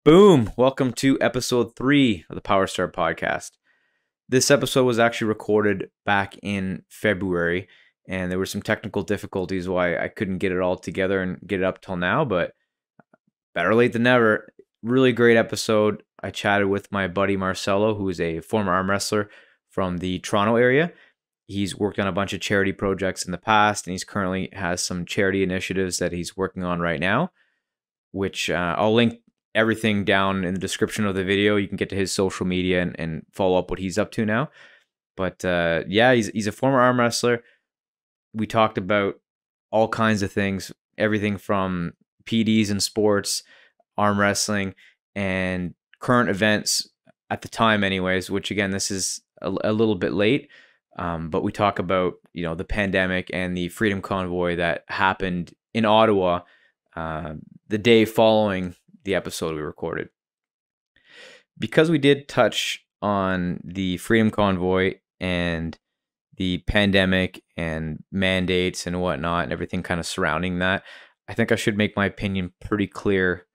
Boom! Welcome to episode 3 of the PowerStart podcast. This episode was actually recorded back in February, and there were some technical difficulties why I couldn't get it all together and get it up till now, but better late than never. Really great episode. I chatted with my buddy Marcelo, who is a former arm wrestler from the Toronto area. He's worked on a bunch of charity projects in the past, and he's currently has some charity initiatives that he's working on right now, which I'll link everything down in the description of the video. You can get to his social media and follow up what he's up to now. But yeah, he's a former arm wrestler. We talked about all kinds of things, everything from PDs in sports, arm wrestling, and current events at the time anyways, which again, this is a little bit late. But we talk about, the pandemic and the Freedom Convoy that happened in Ottawa the day following the episode we recorded. Because we did touch on the Freedom Convoy and the pandemic and mandates and whatnot and everything kind of surrounding that, I think I should make my opinion pretty clear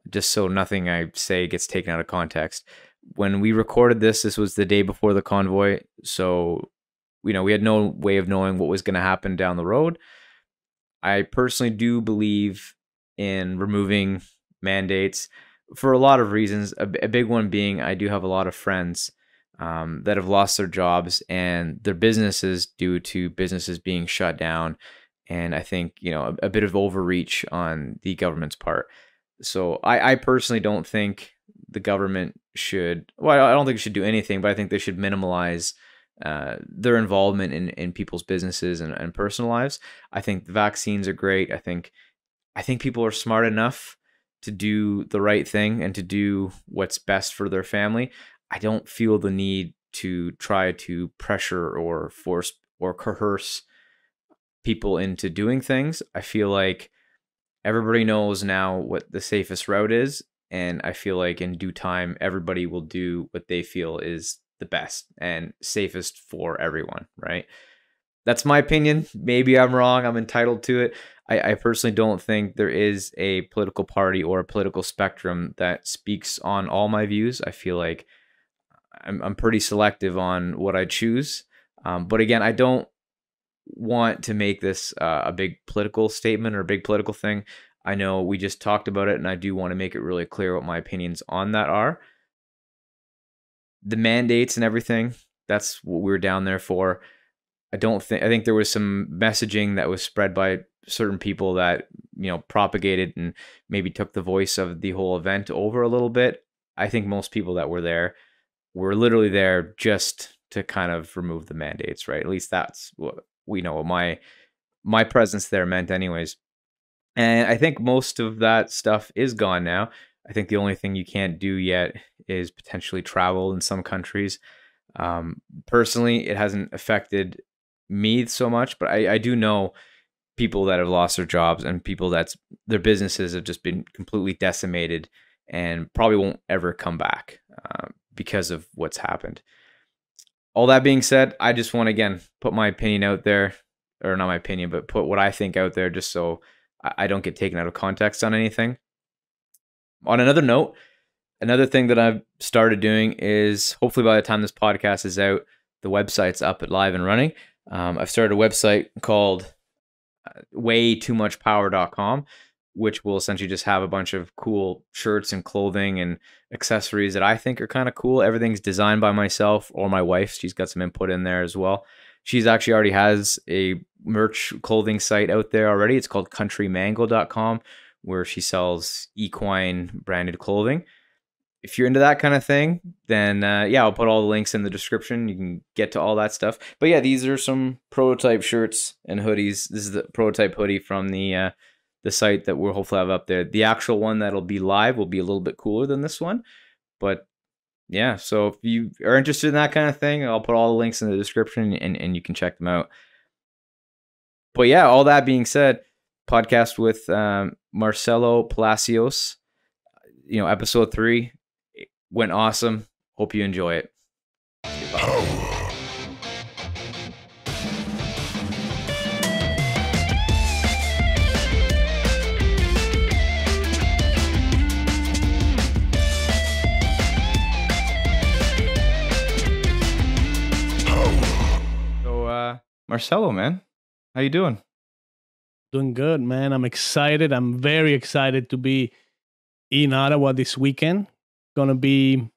just so nothing I say gets taken out of context. When we recorded this was the day before the convoy, so we had no way of knowing what was going to happen down the road. I personally do believe in removing mandates for a lot of reasons. A big one being I do have a lot of friends that have lost their jobs and their businesses due to businesses being shut down. And I think, a bit of overreach on the government's part. So I personally don't think the government should, I don't think it should do anything, but I think they should minimize their involvement in people's businesses and personal lives. I think the vaccines are great. I think people are smart enough to do the right thing and to do what's best for their family. I don't feel the need to try to pressure or force or coerce people into doing things. I feel like everybody knows now what the safest route is, and I feel like in due time, everybody will do what they feel is the best and safest for everyone, right? That's my opinion. Maybe I'm wrong. I'm entitled to it. I personally don't think there is a political party or a political spectrum that speaks on all my views. I feel like I'm pretty selective on what I choose. But again, I don't want to make this a big political statement or a big political thing. I know we just talked about it, and I do want to make it really clear what my opinions on that are. The mandates and everything, that's what we're down there for. I think there was some messaging that was spread by certain people that, propagated and maybe took the voice of the whole event over a little bit. I think most people that were there were literally there just to kind of remove the mandates, right? At least that's what we know what my presence there meant anyways. And I think most of that stuff is gone now. I think the only thing you can't do yet is potentially travel in some countries. Personally, it hasn't affected me so much, but I do know people that have lost their jobs and people their businesses have just been completely decimated and probably won't ever come back because of what's happened. All that being said, I just want to, again, put my opinion out there, or not my opinion, but put what I think out there just so I don't get taken out of context on anything. On another note, another thing that I've started doing is, hopefully by the time this podcast is out, the website's up and live and running. I've started a website called waytoomuchpower.com, which will essentially just have a bunch of cool shirts and clothing and accessories that I think are kind of cool. Everything's designed by myself or my wife. She's got some input in there as well. She's actually already has a merch clothing site out there already. It's called countrymango.com, where she sells equine branded clothing. If you're into that kind of thing, then I'll put all the links in the description. You can get to all that stuff. But yeah, these are some prototype shirts and hoodies. This is the prototype hoodie from the site that we'll hopefully have up there. The actual one that'll be live will be a little bit cooler than this one. But yeah, so if you are interested in that kind of thing, I'll put all the links in the description and you can check them out. But yeah, all that being said, podcast with Marcelo Palacios, episode 3 went awesome. Hope you enjoy it. Marcelo, man. How you doing? Doing good, man. I'm excited. I'm very excited to be in Ottawa this weekend. Gonna be,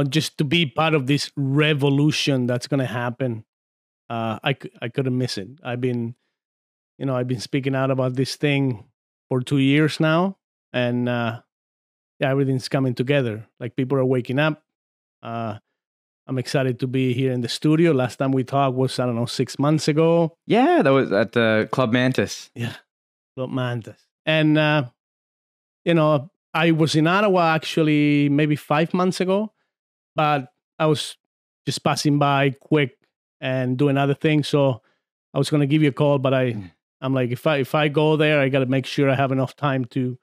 just to be part of this revolution that's gonna happen. I couldn't miss it. I've been speaking out about this thing for 2 years now, and yeah, everything's coming together. Like people are waking up. I'm excited to be here in the studio. Last time we talked was, I don't know, 6 months ago. Yeah, that was at the Club Mantis. Yeah, Los Mantas. And I was in Ottawa actually maybe 5 months ago, but I was just passing by quick and doing other things. So I was going to give you a call, but I'm like, if I go there, I got to make sure I have enough time to,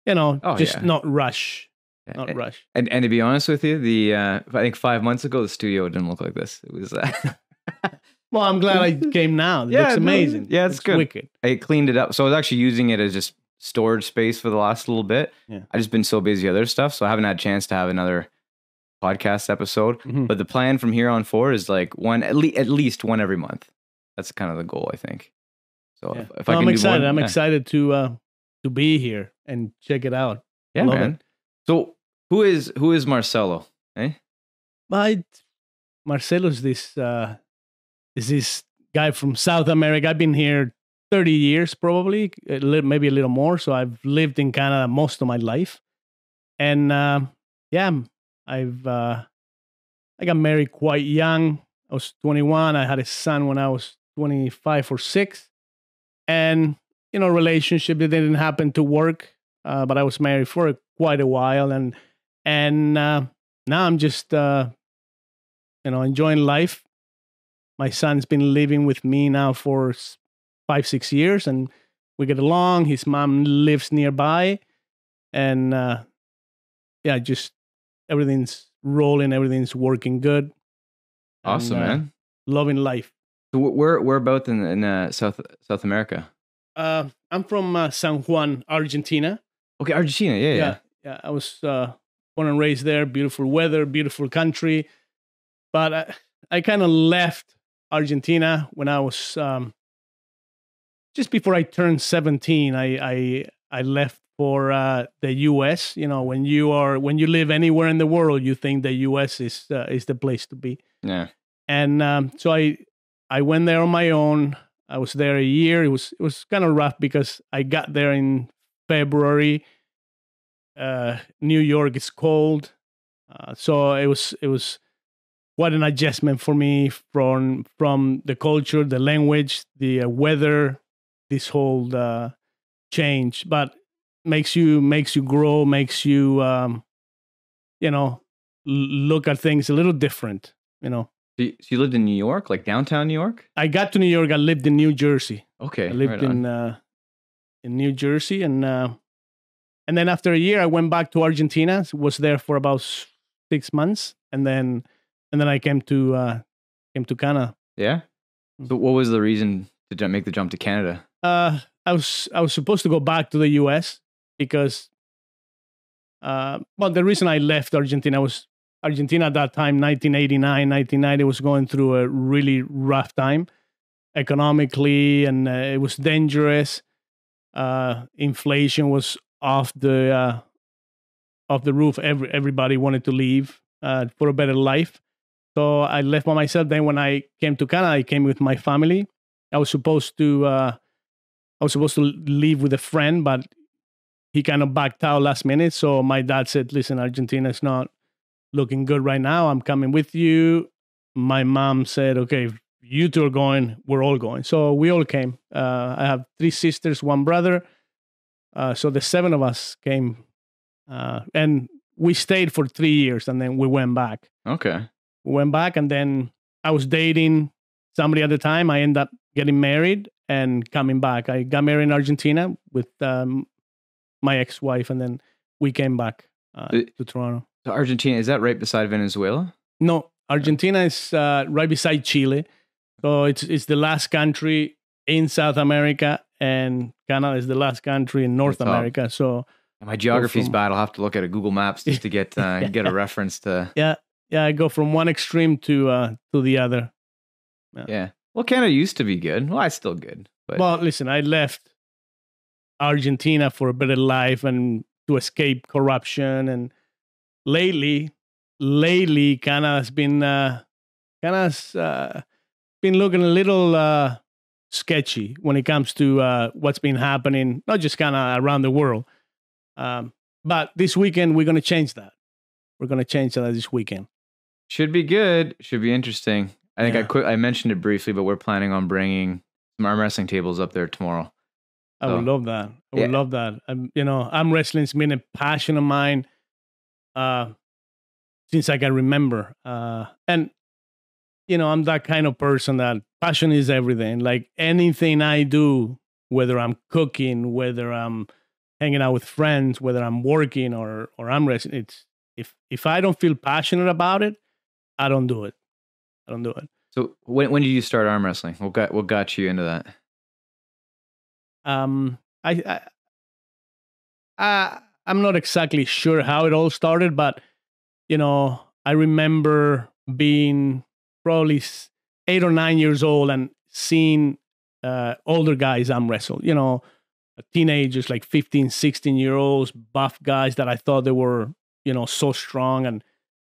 not rush. Not rush. And to be honest with you, I think 5 months ago, the studio didn't look like this. It was. Well, I'm glad I came now. It looks amazing. Yeah, it's good. Wicked. I cleaned it up. So I was actually using it as just storage space for the last little bit. Yeah. I've just been so busy with other stuff, so I haven't had a chance to have another podcast episode. Mm-hmm. But the plan from here on forward is like at least one every month. That's kind of the goal, I think. So Yeah. if I can I'm do excited. one, I'm excited to be here and check it out. Yeah, Love man. it. So who is Marcelo? Eh? But Marcelo's this guy from South America. I've been here 30 years, probably, maybe a little more. So I've lived in Canada most of my life, and I got married quite young. I was 21. I had a son when I was 25 or 6, and relationship that didn't happen to work. But I was married for quite a while, and now I'm just enjoying life. My son's been living with me now for 5-6 years, and we get along. His mom lives nearby, and just everything's rolling, everything's working good. Awesome, man. Loving life. So whereabouts in South America? I'm from San Juan, Argentina. Okay, Argentina. Yeah. I was born and raised there. Beautiful weather, beautiful country. But I kind of left Argentina when I was just before I turned 17. I left for the U.S. When you live anywhere in the world, you think the U.S. is the place to be. Yeah. And so I went there on my own. I was there a year. It was kind of rough because I got there in February. New York is cold, so it was quite an adjustment for me from the culture, the language, the weather, this whole change. But makes you grow, makes you look at things a little different. So you lived in New York, like downtown New York? I got to New York. I lived in New Jersey. Okay, I lived in New Jersey, and then after a year, I went back to Argentina. Was there for about 6 months, and then I came to Canada. Yeah. So what was the reason to make the jump to Canada? I was supposed to go back to the U.S. because, the reason I left Argentina was Argentina at that time, 1989, 1990, was going through a really rough time economically, and it was dangerous. Inflation was off the roof. Everybody wanted to leave for a better life. So I left by myself. Then when I came to Canada, I came with my family. I was supposed to leave with a friend, but he kind of backed out last minute. So my dad said, "Listen, Argentina is not looking good right now. I'm coming with you." My mom said, "Okay, if you two are going, we're all going." So we all came. I have 3 sisters, 1 brother. So the 7 of us came, and we stayed for 3 years, and then we went back. Okay. We went back, and then I was dating somebody at the time. I ended up getting married and coming back. I got married in Argentina with my ex-wife, and then we came back to Toronto. So Argentina, is that right beside Venezuela? No, Argentina is right beside Chile. So it's the last country in South America, and Canada is the last country in North America. So my geography's bad. I'll have to look at a Google Maps just to get get a reference to. Yeah. I go from one extreme to the other. Yeah. Well, Canada used to be good. Well, it's still good. But Well, listen, I left Argentina for a better life and to escape corruption. And lately, Canada's been looking a little sketchy when it comes to what's been happening, not just kind of around the world. But this weekend, we're going to change that. We're going to change that this weekend. should be good. Should be interesting. I think I mentioned it briefly, but we're planning on bringing some arm wrestling tables up there tomorrow. I would love that. I would love that. Arm wrestling's been a passion of mine since I can remember. And I'm that kind of person that passion is everything. Like anything I do, whether I'm cooking, whether I'm hanging out with friends, whether I'm working or I'm wrestling, it's if I don't feel passionate about it, I don't do it. So when did you start arm wrestling? What got you into that? I'm not exactly sure how it all started, but I remember being probably 8 or 9 years old and seeing older guys arm wrestle. Teenagers like 15, 16-year-olds, buff guys that I thought they were so strong, and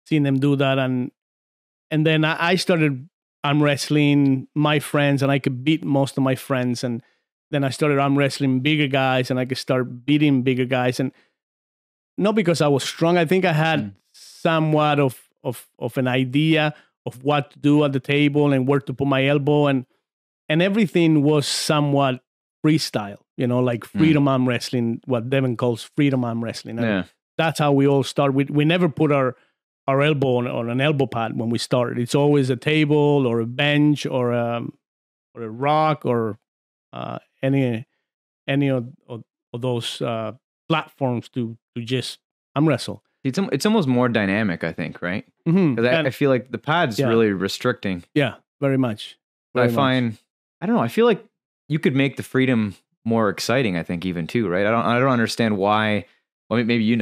seeing them do that, and then I started arm wrestling my friends, and I could beat most of my friends, and then I started arm wrestling bigger guys, and I could start beating bigger guys, and not because I was strong. I think I had somewhat of an idea of what to do at the table and where to put my elbow, and everything was somewhat freestyle, like freedom arm wrestling, what Devin calls freedom arm wrestling. And that's how we all start. We never put our elbow on an elbow pad when we started. It's always a table or a bench or a rock or any of those platforms to just arm wrestle. It's almost more dynamic, I think, right? Because I feel like the pad's really restricting. Yeah, very much. But I don't know. I feel like you could make the freedom more exciting. I think even too, right? I don't understand why. Well, maybe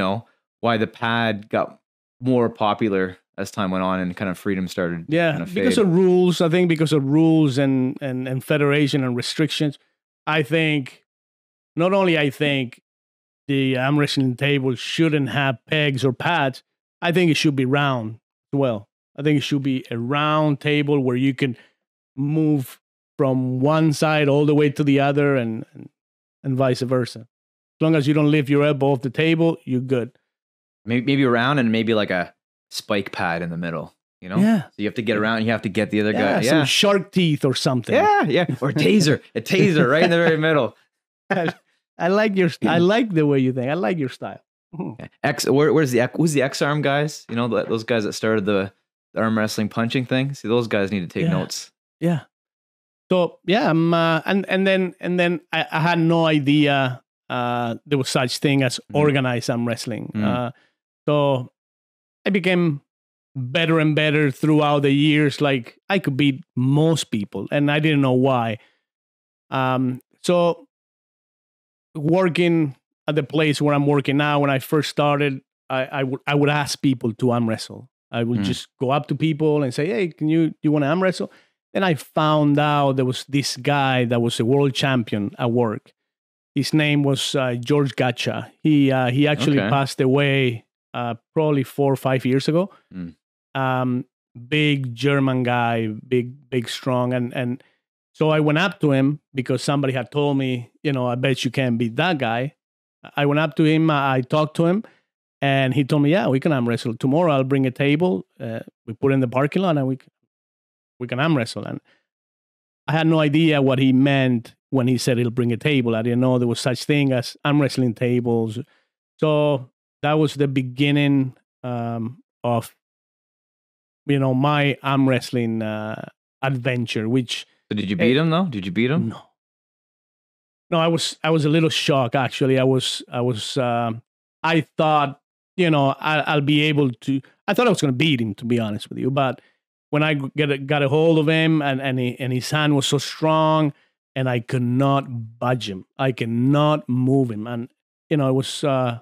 why the pad got more popular as time went on and kind of freedom started. Yeah, kind of because of rules. I think because of rules and federation and restrictions. I think not only the arm wrestling table shouldn't have pegs or pads. I think it should be round as well. I think it should be a round table where you can move from one side all the way to the other and vice versa. As long as you don't lift your elbow off the table, you're good. Maybe around and maybe like a spike pad in the middle. Yeah. So you have to get around. You have to get the other guy. Some shark teeth or something. Yeah. Or a taser right in the very middle. I like I like the way you think. I like your style. Who's the X arm guys? Those guys that started the arm wrestling punching thing. See, those guys need to take notes. Yeah. So and then I had no idea there was such thing as organized arm wrestling. So I became better and better throughout the years. Like I could beat most people, and I didn't know why. So working at the place where I'm working now, when I first started, I would ask people to arm wrestle. I would just go up to people and say, "Hey, do you want to arm wrestle?" And I found out there was this guy that was a world champion at work. His name was George Gacha. He actually passed away probably 4 or 5 years ago. Big German guy, big strong, and so I went up to him because somebody had told me, I bet you can't beat that guy. I went up to him, I talked to him, and he told me, yeah, we can arm wrestle. Tomorrow I'll bring a table, we put it in the parking lot, and we can arm wrestle. And I had no idea what he meant when he said he'll bring a table. I didn't know there was such thing as arm wrestling tables. So that was the beginning of, my arm wrestling adventure, which... So did you beat him though? Did you beat him? No, I was a little shocked actually. I thought, I'll be able to. I thought I was going to beat him, to be honest with you. But when I got a hold of him, and his hand was so strong, and I could not budge him. I cannot move him, and it was an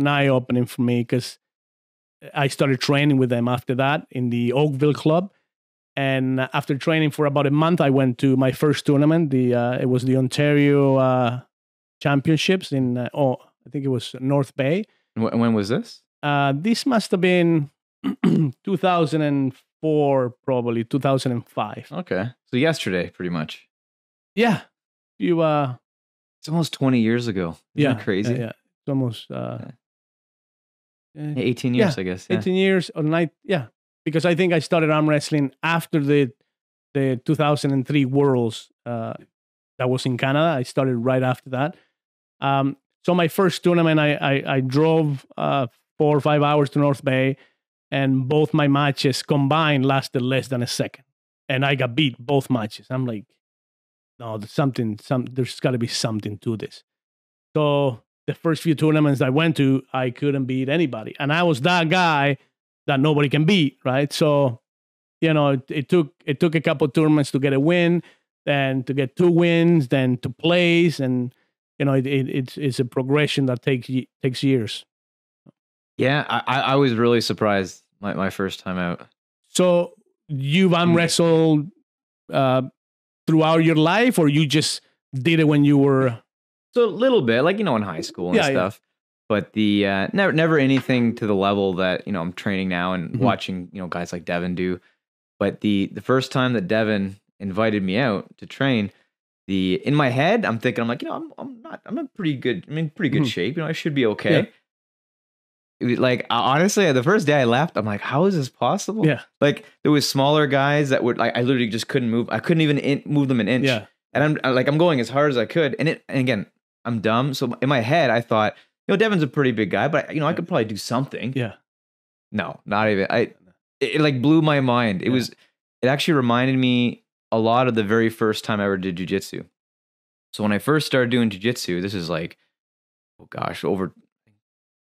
eye opening for me because I started training with them after that in the Oakville club. And after training for about a month, I went to my first tournament. It was the Ontario Championships in I think it was North Bay. When was this? This must have been 2004, probably 2005. Okay, so yesterday, pretty much. Yeah, it's almost 20 years ago. Isn't that crazy? Yeah, it's almost 18 years, I guess. 18 years or night. Yeah, because I think I started arm wrestling after the 2003 Worlds that was in Canada. I started right after that. So my first tournament, I drove 4 or 5 hours to North Bay, and both my matches combined lasted less than a second, and I got beat both matches. I'm like, no, there's got to be something to this. So the first few tournaments I went to, I couldn't beat anybody, and I was that guy that nobody can beat, right? So, it took a couple of tournaments to get a win, then to get 2 wins, then to place, and it's a progression that takes years. Yeah, I was really surprised my first time out. So you've arm wrestled throughout your life, or you just did it when you were? So a little bit, like, in high school and stuff. But the never anything to the level that I'm training now and watching guys like Devin do. But the first time that Devin invited me out to train, in my head I'm thinking, I'm like, I'm in pretty good shape. I should be okay. Yeah. It was like, honestly, the first day I left, I'm like, how is this possible? Yeah. Like, there was smaller guys that would, like, I literally just couldn't move. I couldn't even move them an inch. Yeah. And I'm going as hard as I could. And again, I'm dumb. So in my head, I thought, Devin's a pretty big guy, but I could probably do something. Yeah. No, not even. It like blew my mind. It actually reminded me a lot of the very first time I ever did jiu-jitsu. So when I first started doing jiu-jitsu, this is like, over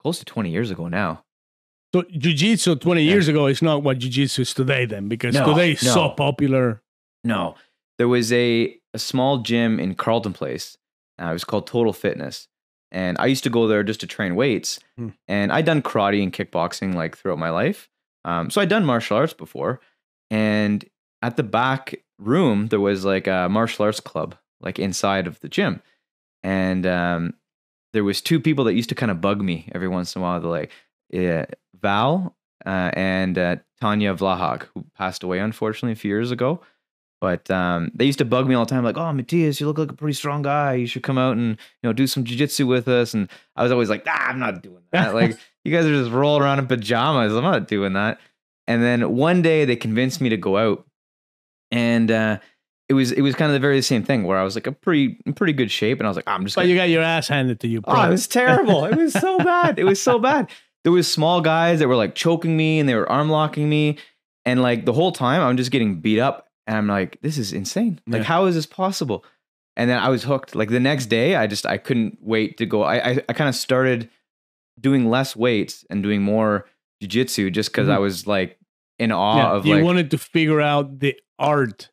close to 20 years ago now. So jiu-jitsu 20 years ago is not what jiu-jitsu is today then, because today is so popular. No. There was a small gym in Carleton Place. It was called Total Fitness. And I used to go there just to train weights. And I'd done karate and kickboxing like throughout my life. So I'd done martial arts before. And at the back room, there was like a martial arts club, like inside of the gym. And there was 2 people that used to kind of bug me every once in a while. They're like Val and Tanya Vlahag, who passed away, unfortunately, a few years ago. But they used to bug me all the time, like, oh, Matthias, you look like a pretty strong guy. You should come out and do some jiu-jitsu with us. And I was always like, I'm not doing that. Like, you guys are just rolling around in pajamas. I'm not doing that. And then one day they convinced me to go out. And it was kind of the very same thing where I was like in pretty good shape. And I was like, I'm just But you got your ass handed to you. Bro. Oh, it was terrible. It was so bad. It was so bad. There was small guys that were like choking me and they were arm locking me. And like the whole time I'm just getting beat up. And I'm like, this is insane. Like, how is this possible? And then I was hooked. Like the next day, I couldn't wait to go. I kind of started doing less weights and doing more jiu-jitsu just because I was like in awe of you wanted to figure out the art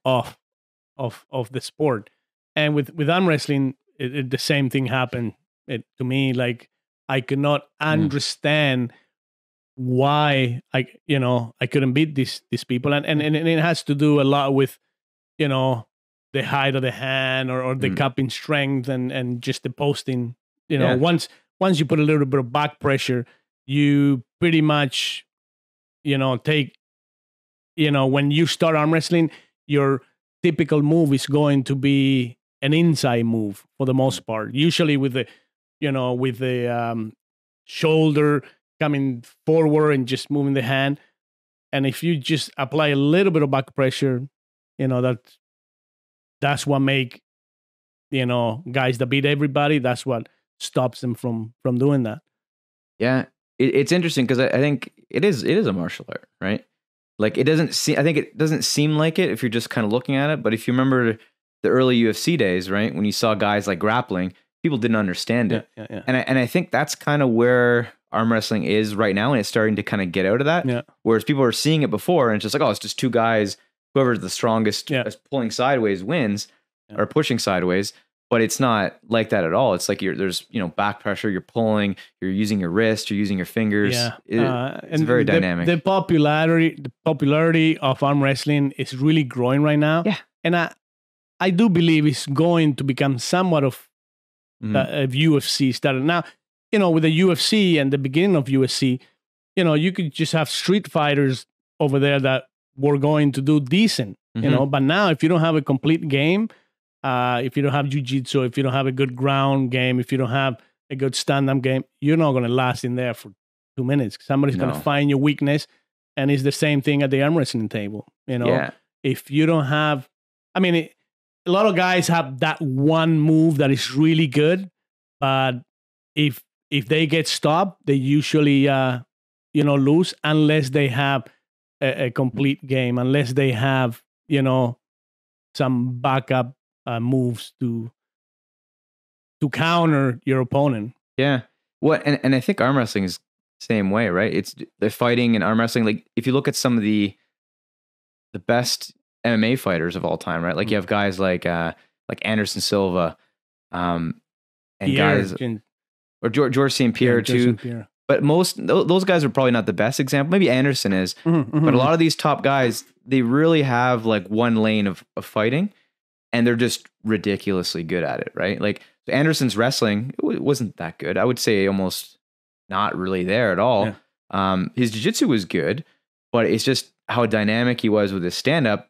of the sport. And with arm wrestling, the same thing happened to me. Like, I could not understand why I couldn't beat these people, and it has to do a lot with the height of the hand or the cupping strength and just the posting. Once you put a little bit of back pressure, you pretty much take when you start arm wrestling, your typical move is going to be an inside move for the most part, usually with the shoulder coming forward and just moving the hand. And if you just apply a little bit of back pressure, that's what make guys that beat everybody. That's what stops them from doing that. Yeah, it's interesting because I think it is a martial art, right? Like, I think it doesn't seem like it if you're just kind of looking at it. But if you remember the early UFC days, right, when you saw guys like grappling, people didn't understand it. Yeah. And I think that's kind of where arm wrestling is right now, and it's starting to kind of get out of that. Yeah. Whereas people were seeing it before, and it's just like, oh, it's just 2 guys. Whoever's the strongest pulling sideways wins, or pushing sideways. but it's not like that at all. It's like there's back pressure, you're pulling, you're using your wrist, you're using your fingers. Yeah, It's very dynamic. The popularity of arm wrestling is really growing right now. Yeah, and I do believe it's going to become somewhat of a UFC started now. With the UFC and the beginning of UFC, you could just have street fighters over there that were going to do decent. But now if you don't have a complete game, if you don't have jiu-jitsu, if you don't have a good ground game, if you don't have a good stand-up game, you're not going to last in there for 2 minutes. Somebody's going to find your weakness, and it's the same thing at the arm wrestling table. If you don't have, a lot of guys have that one move that is really good, but if they get stopped, they usually lose unless they have a complete game, unless they have some backup moves to counter your opponent. Yeah. And I think arm wrestling is the same way, right? It's the fighting and arm wrestling. Like if you look at some of the best MMA fighters of all time, right? Like you have guys like Anderson Silva, and Pierre, guys or George St. Pierre too. But those guys are probably not the best example. Maybe Anderson is, but a lot of these top guys, they really have like one lane of fighting, and they're just ridiculously good at it, right? Like Anderson's wrestling wasn't that good. I would say almost not really there at all. Yeah. His jiu-jitsu was good, but it's just how dynamic he was with his stand-up.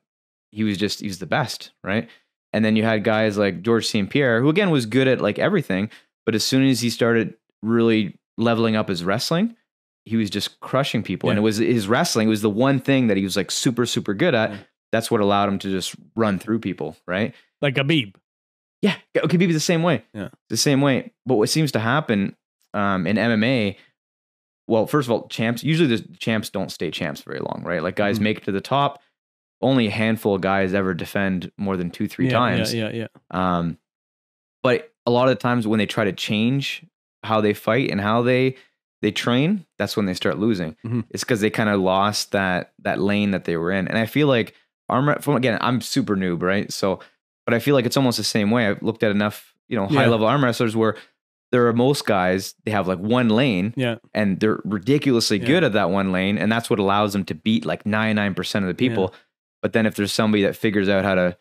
He was the best, right? And then you had guys like George St. Pierre, who again was good at like everything, but as soon as he started really leveling up his wrestling, he was just crushing people. Yeah. And it was his wrestling was the one thing that he was like super, super good at. Yeah. That's what allowed him to just run through people, right? Like Khabib. Yeah, Khabib is the same way. Yeah, the same way. But what seems to happen in MMA, well, first of all, usually the champs don't stay champs very long, right? Like guys make it to the top. Only a handful of guys ever defend more than 2-3 times. Yeah. But a lot of the times when they try to change how they fight and how they train, that's when they start losing. It's because they kind of lost that lane that they were in. And I feel like again, I'm super noob, right? So, but I feel like it's almost the same way. I've looked at enough, high level arm wrestlers where there are most guys, they have like one lane, and they're ridiculously good at that one lane, and that's what allows them to beat like 99% of the people. But then if there's somebody that figures out how to,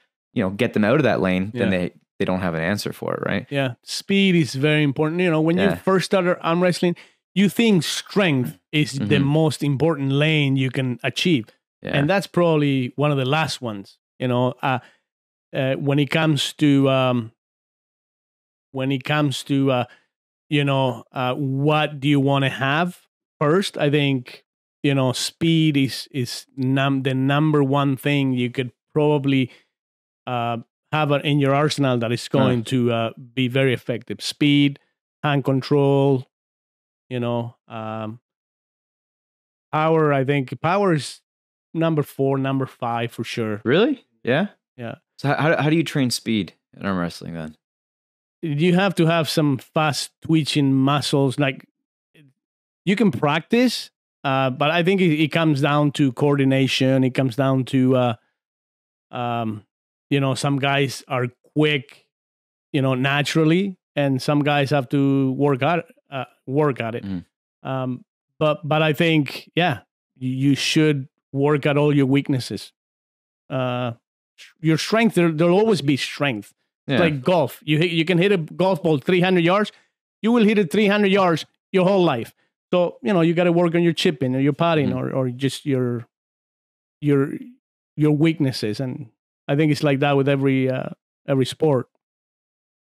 get them out of that lane, then they don't have an answer for it, right? Yeah, speed is very important. When you first started arm wrestling, you think strength is the most important lane you can achieve, and that's probably one of the last ones. When it comes to what do you want to have first? I think speed is the number one thing you could probably have in your arsenal that is going to be very effective. Speed, hand control, power. I think power is number 4, number 5 for sure. Really? Yeah. Yeah. So how do you train speed in arm wrestling then? You have to have some fast twitching muscles. Like you can practice, but I think it comes down to coordination. It comes down to, some guys are quick, naturally, and some guys have to work at it. But I think, you should work at all your weaknesses. Your strength, there'll always be strength. Yeah. Like golf. You can hit a golf ball 300 yards. You will hit it 300 yards your whole life. So, you got to work on your chipping or your putting or just your weaknesses. And I think it's like that with every sport.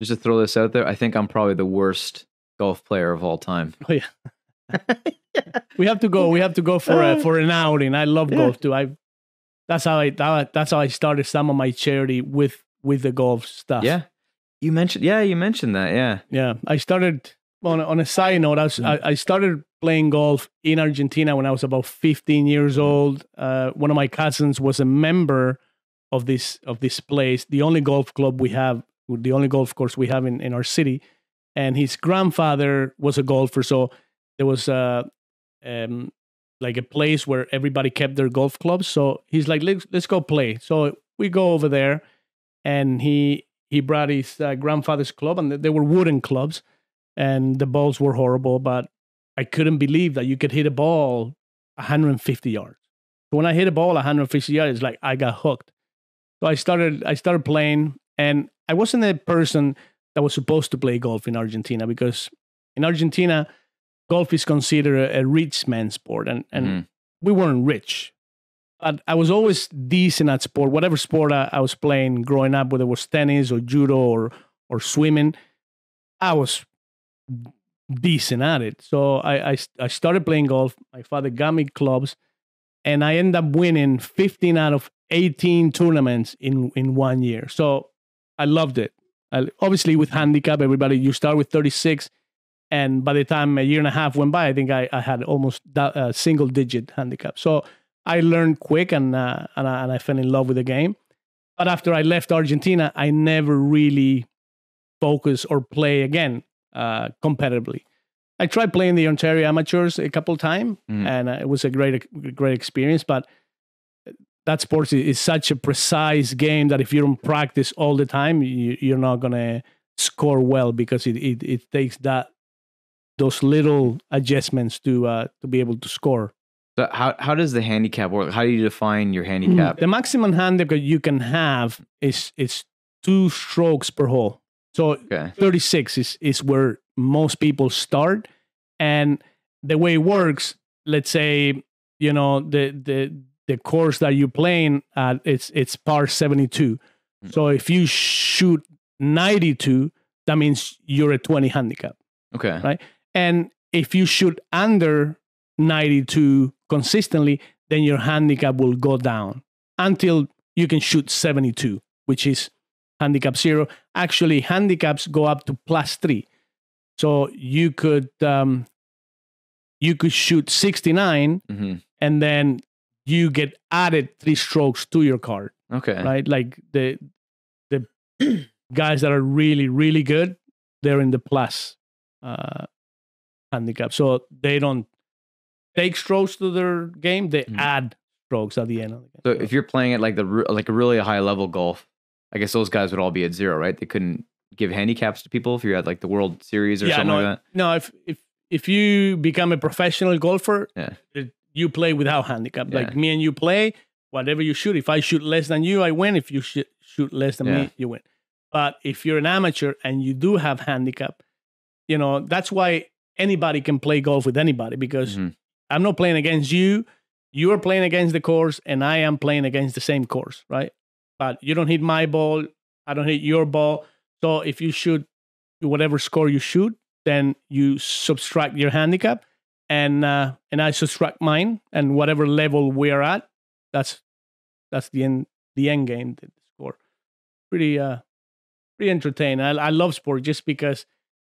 Just to throw this out there, I think I'm probably the worst golf player of all time. Oh yeah. We have to go for an outing. I love golf too. That's how I started some of my charity with the golf stuff. Yeah. You mentioned that. Yeah. Yeah. I started on a side note. I started playing golf in Argentina when I was about 15 years old. One of my cousins was a member of this place, the only golf club we have, the only golf course we have in our city. And his grandfather was a golfer. So there was like a place where everybody kept their golf clubs. So he's like, let's go play. So we go over there, and he he brought his grandfather's club, and they were wooden clubs, and the balls were horrible. But I couldn't believe that you could hit a ball 150 yards. So when I hit a ball 150 yards, it's like I got hooked. So I started playing, and I wasn't a person that was supposed to play golf in Argentina, because in Argentina, golf is considered a rich man's sport, and we weren't rich. But I was always decent at sport. Whatever sport I was playing growing up, whether it was tennis or judo or swimming, I was decent at it. So I started playing golf. My father got me clubs, and I ended up winning 15 out of 18 tournaments in 1 year. So I loved it. Obviously, with handicap, you start with 36. And by the time a year and a half went by, I think I had almost a single-digit handicap. So I learned quick, and I fell in love with the game. But after I left Argentina, I never really focused or play again competitively. I tried playing the Ontario Amateurs a couple times, and it was a great experience. But that sport is such a precise game that if you don't practice all the time, you're not going to score well, because it takes those little adjustments to be able to score. So how does the handicap work? How do you define your handicap? The maximum handicap you can have is 2 strokes per hole. So 36 is where most people start. And the way it works, let's say, the course that you're playing at, it's par 72. So if you shoot 92, that means you're a 20 handicap. Okay. Right? And if you shoot under 92 consistently, then your handicap will go down until you can shoot 72, which is handicap 0. Actually, handicaps go up to +3. So you could shoot 69, and then you get added 3 strokes to your card. Okay. Right? Like the guys that are really, really good, they're in the plus handicap. So they don't take strokes to their game, they add strokes at the end of the game. So if you're playing at like a really high level golf, I guess those guys would all be at 0, right? They couldn't give handicaps to people if you're at like the World Series or something like that? No, if you become a professional golfer, you play without handicap. Like me and you play, whatever you shoot. If I shoot less than you, I win. If you shoot less than me, you win. But if you're an amateur and you do have handicap, that's why anybody can play golf with anybody, because I'm not playing against you. You are playing against the course, and I am playing against the same course, right? But you don't hit my ball, I don't hit your ball. So if you shoot whatever score you shoot, then you subtract your handicap, and I subtract mine, and whatever level we're at, that's the end game. The score. Pretty entertaining. I love sport just because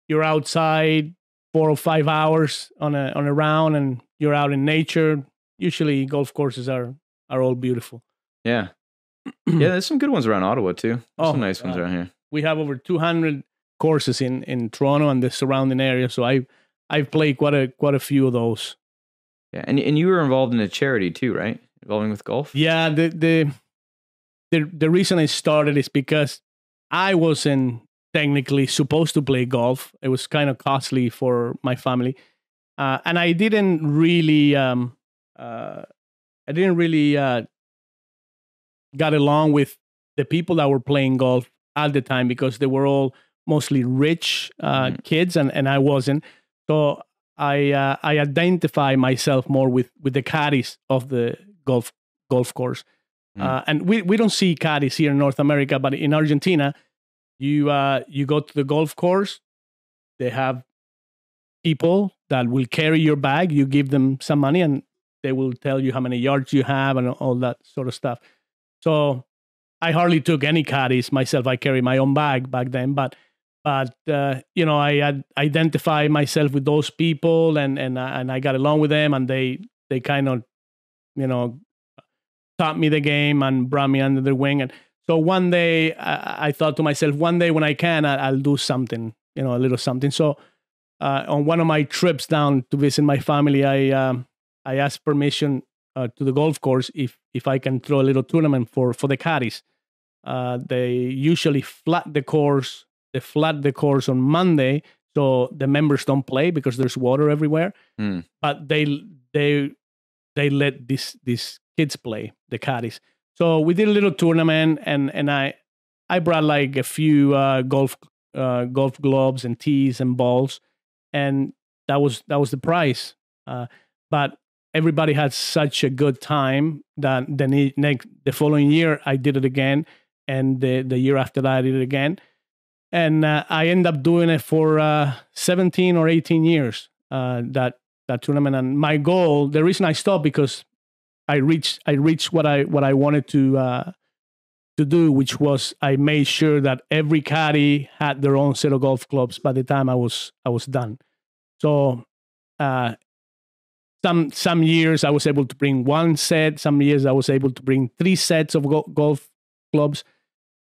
you're outside 4 or 5 hours on a round, and you're out in nature. Usually, golf courses are all beautiful. Yeah. Yeah, there's some good ones around Ottawa too. There's some nice ones around here. We have over 200 courses in Toronto and the surrounding area, so I've played quite a few of those. Yeah, and you were involved in a charity too, right? Involving with golf. Yeah, the reason I started is because I wasn't technically supposed to play golf. It was kind of costly for my family, and I didn't really got along with the people that were playing golf at the time, because they were all mostly rich kids, and I wasn't. So I identify myself more with the caddies of the golf course. And we don't see caddies here in North America, but in Argentina, you go to the golf course, they have people that will carry your bag. You give them some money, and they will tell you how many yards you have and all that sort of stuff. So I hardly took any caddies myself. I carry my own bag back then, but I identify myself with those people, and I got along with them, and they kind of taught me the game and brought me under their wing. And so one day I thought to myself, one day when I can, I'll do something, a little something. So on one of my trips down to visit my family, I asked permission to the golf course if I can throw a little tournament for the caddies. They usually flat the course. They flat the course on Monday, so the members don't play because there's water everywhere. But they let these kids play, the caddies. So we did a little tournament, and I brought like a few golf gloves and tees and balls, and that was the prize. But everybody had such a good time that the following year I did it again, and the year after that I did it again, and I ended up doing it for 17 or 18 years. That tournament, and my goal, the reason I stopped, because I reached what I wanted to do, which was I made sure that every caddy had their own set of golf clubs by the time I was done. So some years I was able to bring one set. Some years I was able to bring 3 sets of golf clubs.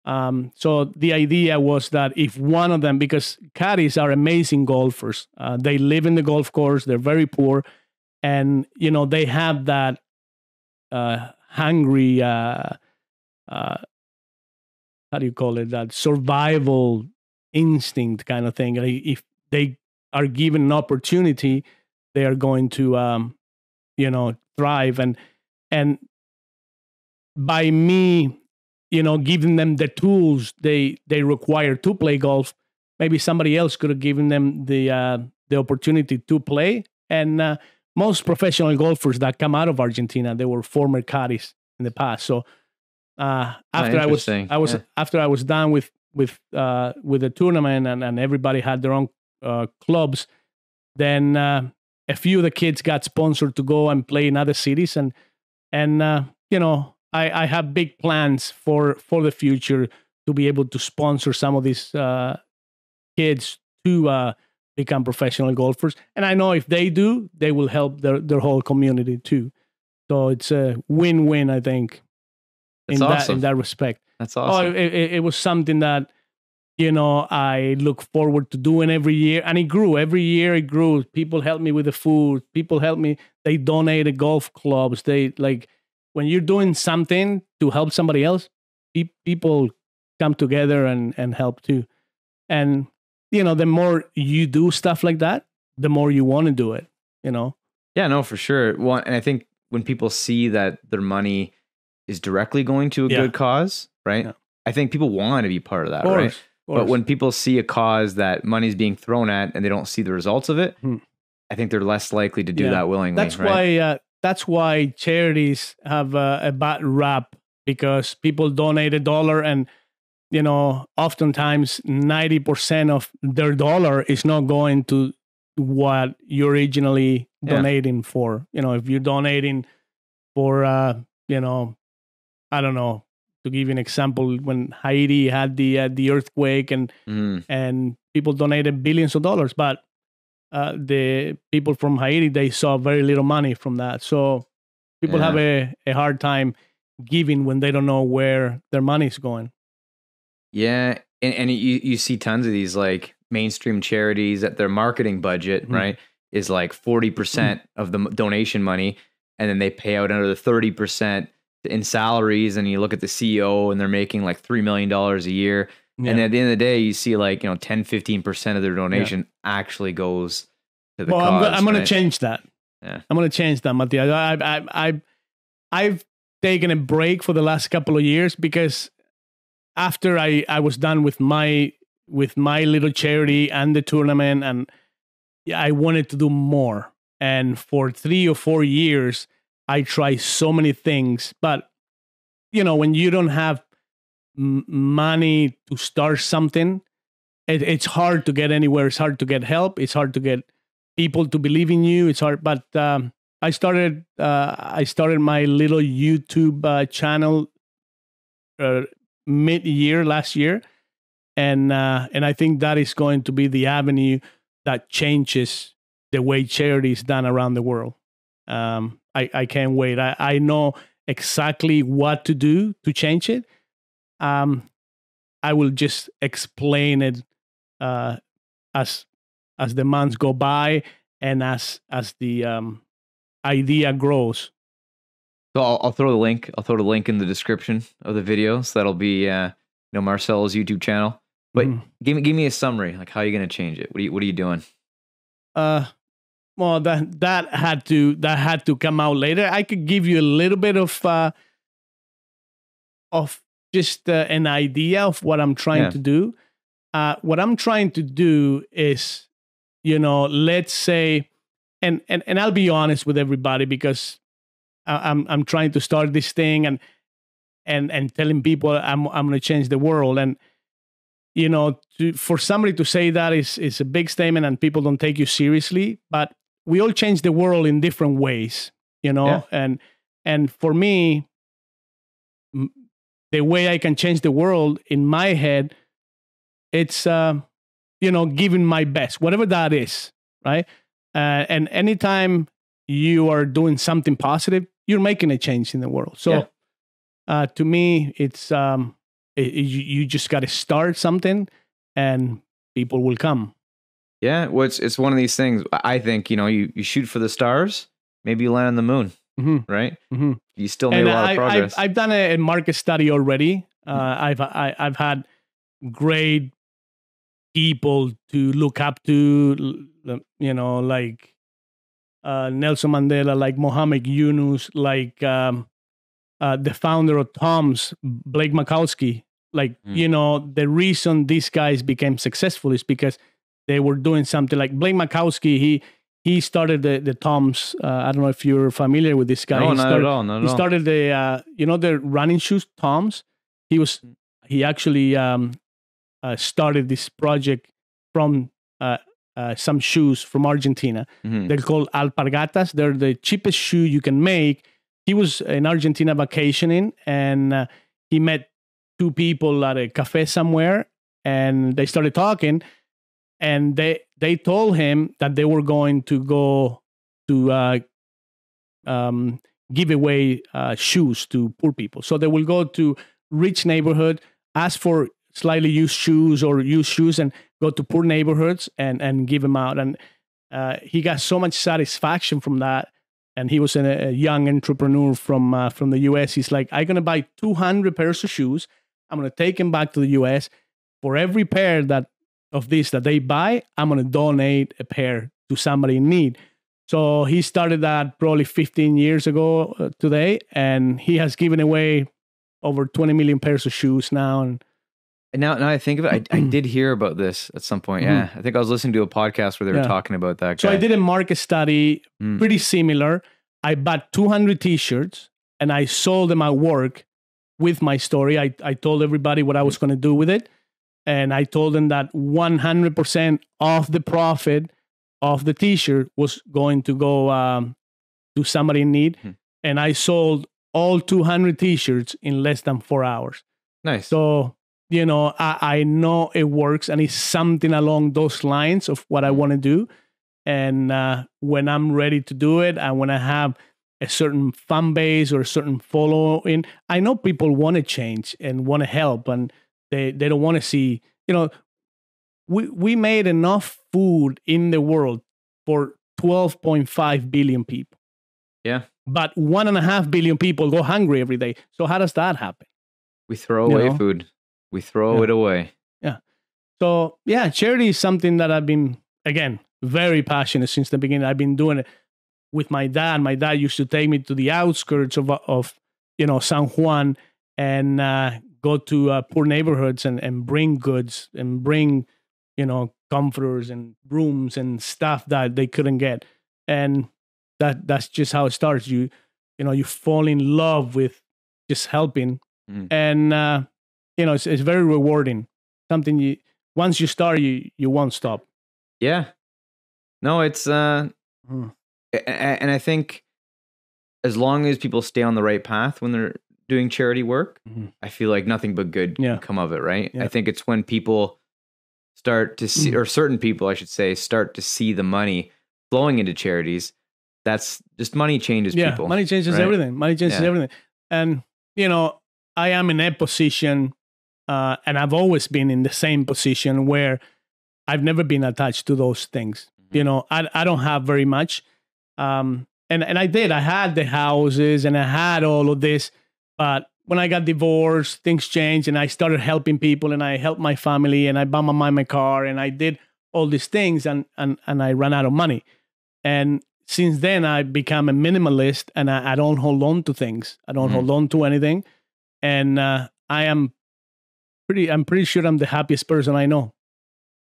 So the idea was that if one of them, because caddies are amazing golfers, they live in the golf course, they're very poor, and they have that hungry, how do you call it, that survival instinct kind of thing. If they are given an opportunity, they are going to thrive, and by me giving them the tools they require to play golf, maybe somebody else could have given them the opportunity to play. And most professional golfers that come out of Argentina, they were former caddies in the past. So after I was done with the tournament, and everybody had their own clubs, then a few of the kids got sponsored to go and play in other cities, and I have big plans for the future to be able to sponsor some of these kids to become professional golfers. And I know if they do, they will help their whole community too. So it's a win-win, I think, in that respect. That's awesome. It was something that I look forward to doing every year, and it grew every year. It grew. People helped me with the food. People helped me. They donated golf clubs. They when you're doing something to help somebody else, people come together and help too. And, the more you do stuff like that, the more you want to do it, Yeah, no, for sure. Well, and I think when people see that their money is directly going to a good cause, right? Yeah. I think people want to be part of that, right? But when people see a cause that money's being thrown at and they don't see the results of it, I think they're less likely to do that willingly. That's why charities have a bad rap, because people donate $1, and oftentimes 90% of their dollar is not going to what you're originally donating for. If you're donating for I don't know, to give you an example, when Haiti had the earthquake, and people donated billions of dollars, but the people from Haiti, they saw very little money from that. So people have a hard time giving when they don't know where their money is going. Yeah, and you see tons of these like mainstream charities that their marketing budget, right, is like 40% of the donation money, and then they pay out another 30% in salaries. And you look at the CEO, and they're making like $3 million a year. Yeah. And at the end of the day, you see like 10-15% of their donation actually goes to the cause. I'm going to change that. Yeah. I'm going to change that, Matthias. I've taken a break for the last couple of years, because after I was done with my little charity and the tournament, and I wanted to do more. And for 3 or 4 years, I tried so many things. But when you don't have money to start something, it's hard to get anywhere. It's hard to get help. It's hard to get people to believe in you. It's hard. But I started my little YouTube channel mid-year last year, and I think that is going to be the avenue that changes the way charity is done around the world. I can't wait. I know exactly what to do to change it. I will just explain it as the months go by, and as the idea grows. So I'll throw the link. I'll throw the link in the description of the video. So that'll be Marcelo's YouTube channel. But give me a summary. Like, how are you going to change it? What are you doing? Well, that had to come out later. I could give you a little bit of just an idea of what I'm trying to do. What I'm trying to do is, let's say, and I'll be honest with everybody, because I'm trying to start this thing and telling people I'm going to change the world. And for somebody to say that is a big statement, and people don't take you seriously. But we all change the world in different ways, and for me, the way I can change the world in my head, it's giving my best, whatever that is, right? And anytime you are doing something positive, you're making a change in the world. So to me, it's you just got to start something, and people will come. Yeah, well, it's one of these things. I think you shoot for the stars, maybe you land on the moon, right? You still made a lot of progress. I've done a market study already. I've had great people to look up to, like Nelson Mandela, like Mohammed Yunus, like the founder of Tom's, Blake Makowski. Like, the reason these guys became successful is because they were doing something. Like Blake Makowski, he started the Tom's. I don't know if you're familiar with this guy. No, not at all. He started the the running shoes, Tom's. He actually started this project from some shoes from Argentina. They're called alpargatas. They're the cheapest shoe you can make. He was in Argentina vacationing, and he met two people at a cafe somewhere, and they started talking, and they told him that they were going to go to give away shoes to poor people. So they will go to rich neighborhood, ask for slightly used shoes or used shoes, and go to poor neighborhoods and give them out. And he got so much satisfaction from that. And he was a young entrepreneur from the US. He's like, I'm going to buy 200 pairs of shoes. I'm going to take them back to the US. For every pair of these that they buy, I'm going to donate a pair to somebody in need. So he started that probably 15 years ago today, and he has given away over 20 million pairs of shoes now. And now I think of it, I did hear about this at some point. Yeah, I think I was listening to a podcast where they were talking about that guy. So I did a market study pretty similar. I bought 200 T-shirts, and I sold them at work with my story. I told everybody what I was going to do with it. And I told them that 100% of the profit of the T-shirt was going to go to somebody in need. And I sold all 200 T-shirts in less than 4 hours. Nice. So, I know it works, and it's something along those lines of what I want to do. And when I'm ready to do it, and when I have a certain fan base or a certain following, I know people want to change and want to help, and they don't want to see, we made enough food in the world for 12.5 billion people. Yeah. But 1.5 billion people go hungry every day. So how does that happen? We throw away food. We throw it away. Yeah. So, charity is something that I've been, again, very passionate since the beginning. I've been doing it with my dad. My dad used to take me to the outskirts of San Juan and go to poor neighborhoods and bring goods and bring, comforters and brooms and stuff that they couldn't get. And that's just how it starts. You fall in love with just helping. And, it's very rewarding. Something once you start, you won't stop. Yeah. No, it's, and I think as long as people stay on the right path when they're doing charity work, I feel like nothing but good can come of it, right? I think it's when people start to see, or certain people, I should say, start to see the money flowing into charities. That's just money changes people. Money changes everything. Money changes everything. And, I am in a position, and I've always been in the same position where I've never been attached to those things. I don't have very much. And I did. I had the houses and I had all of this. But when I got divorced, things changed and I started helping people and I helped my family and I bought my car and I did all these things and I ran out of money. And since then, I become a minimalist and I don't hold on to things. I don't hold on to anything. And I'm pretty sure I'm the happiest person I know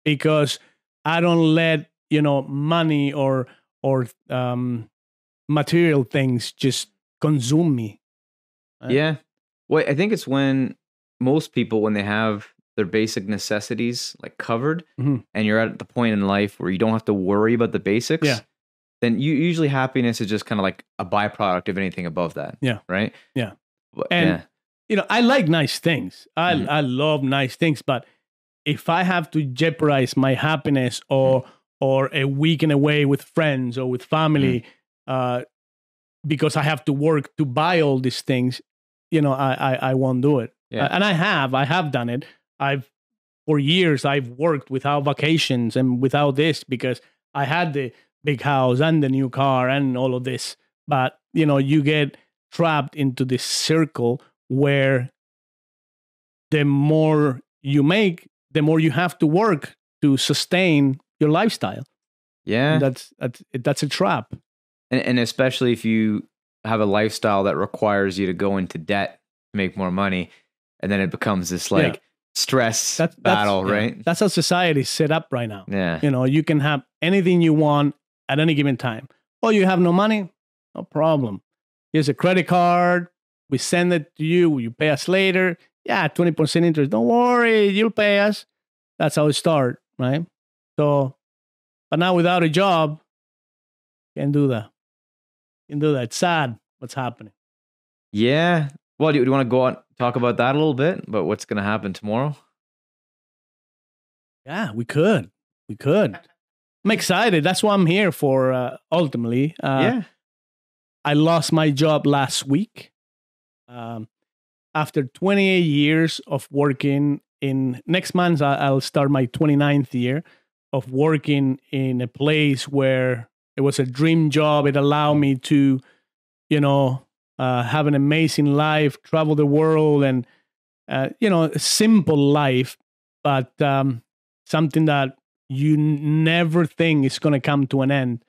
because I don't let, money or material things just consume me. Right? Yeah. Well, I think it's when most people, when they have their basic necessities like covered and you're at the point in life where you don't have to worry about the basics, then usually happiness is just kind of like a byproduct of anything above that. Yeah. Right? Yeah. And, I like nice things. I love nice things. But if I have to jeopardize my happiness or a weekend away with friends or with family because I have to work to buy all these things, I won't do it. Yeah. And I have done it. For years, I've worked without vacations and without this because I had the big house and the new car and all of this. But, you get trapped into this circle where the more you make, the more you have to work to sustain your lifestyle. Yeah. And that's a trap. And especially if you have a lifestyle that requires you to go into debt to make more money, and then it becomes this stress battle, right? That's how society is set up right now. Yeah. You can have anything you want at any given time. Oh, you have no money? No problem. Here's a credit card. We send it to you. You pay us later. Yeah, 20% interest. Don't worry, you'll pay us. That's how it starts, right? So, but now without a job, can't do that. It's sad what's happening. Yeah. Well, do you want to go on talk about that a little bit? About what's going to happen tomorrow? Yeah, we could. I'm excited. That's what I'm here for, ultimately. I lost my job last week. After 28 years of working next month, I'll start my 29th year of working in a place where it was a dream job. It allowed me to, have an amazing life, travel the world, and, a simple life, but something that you never think is going to come to an end.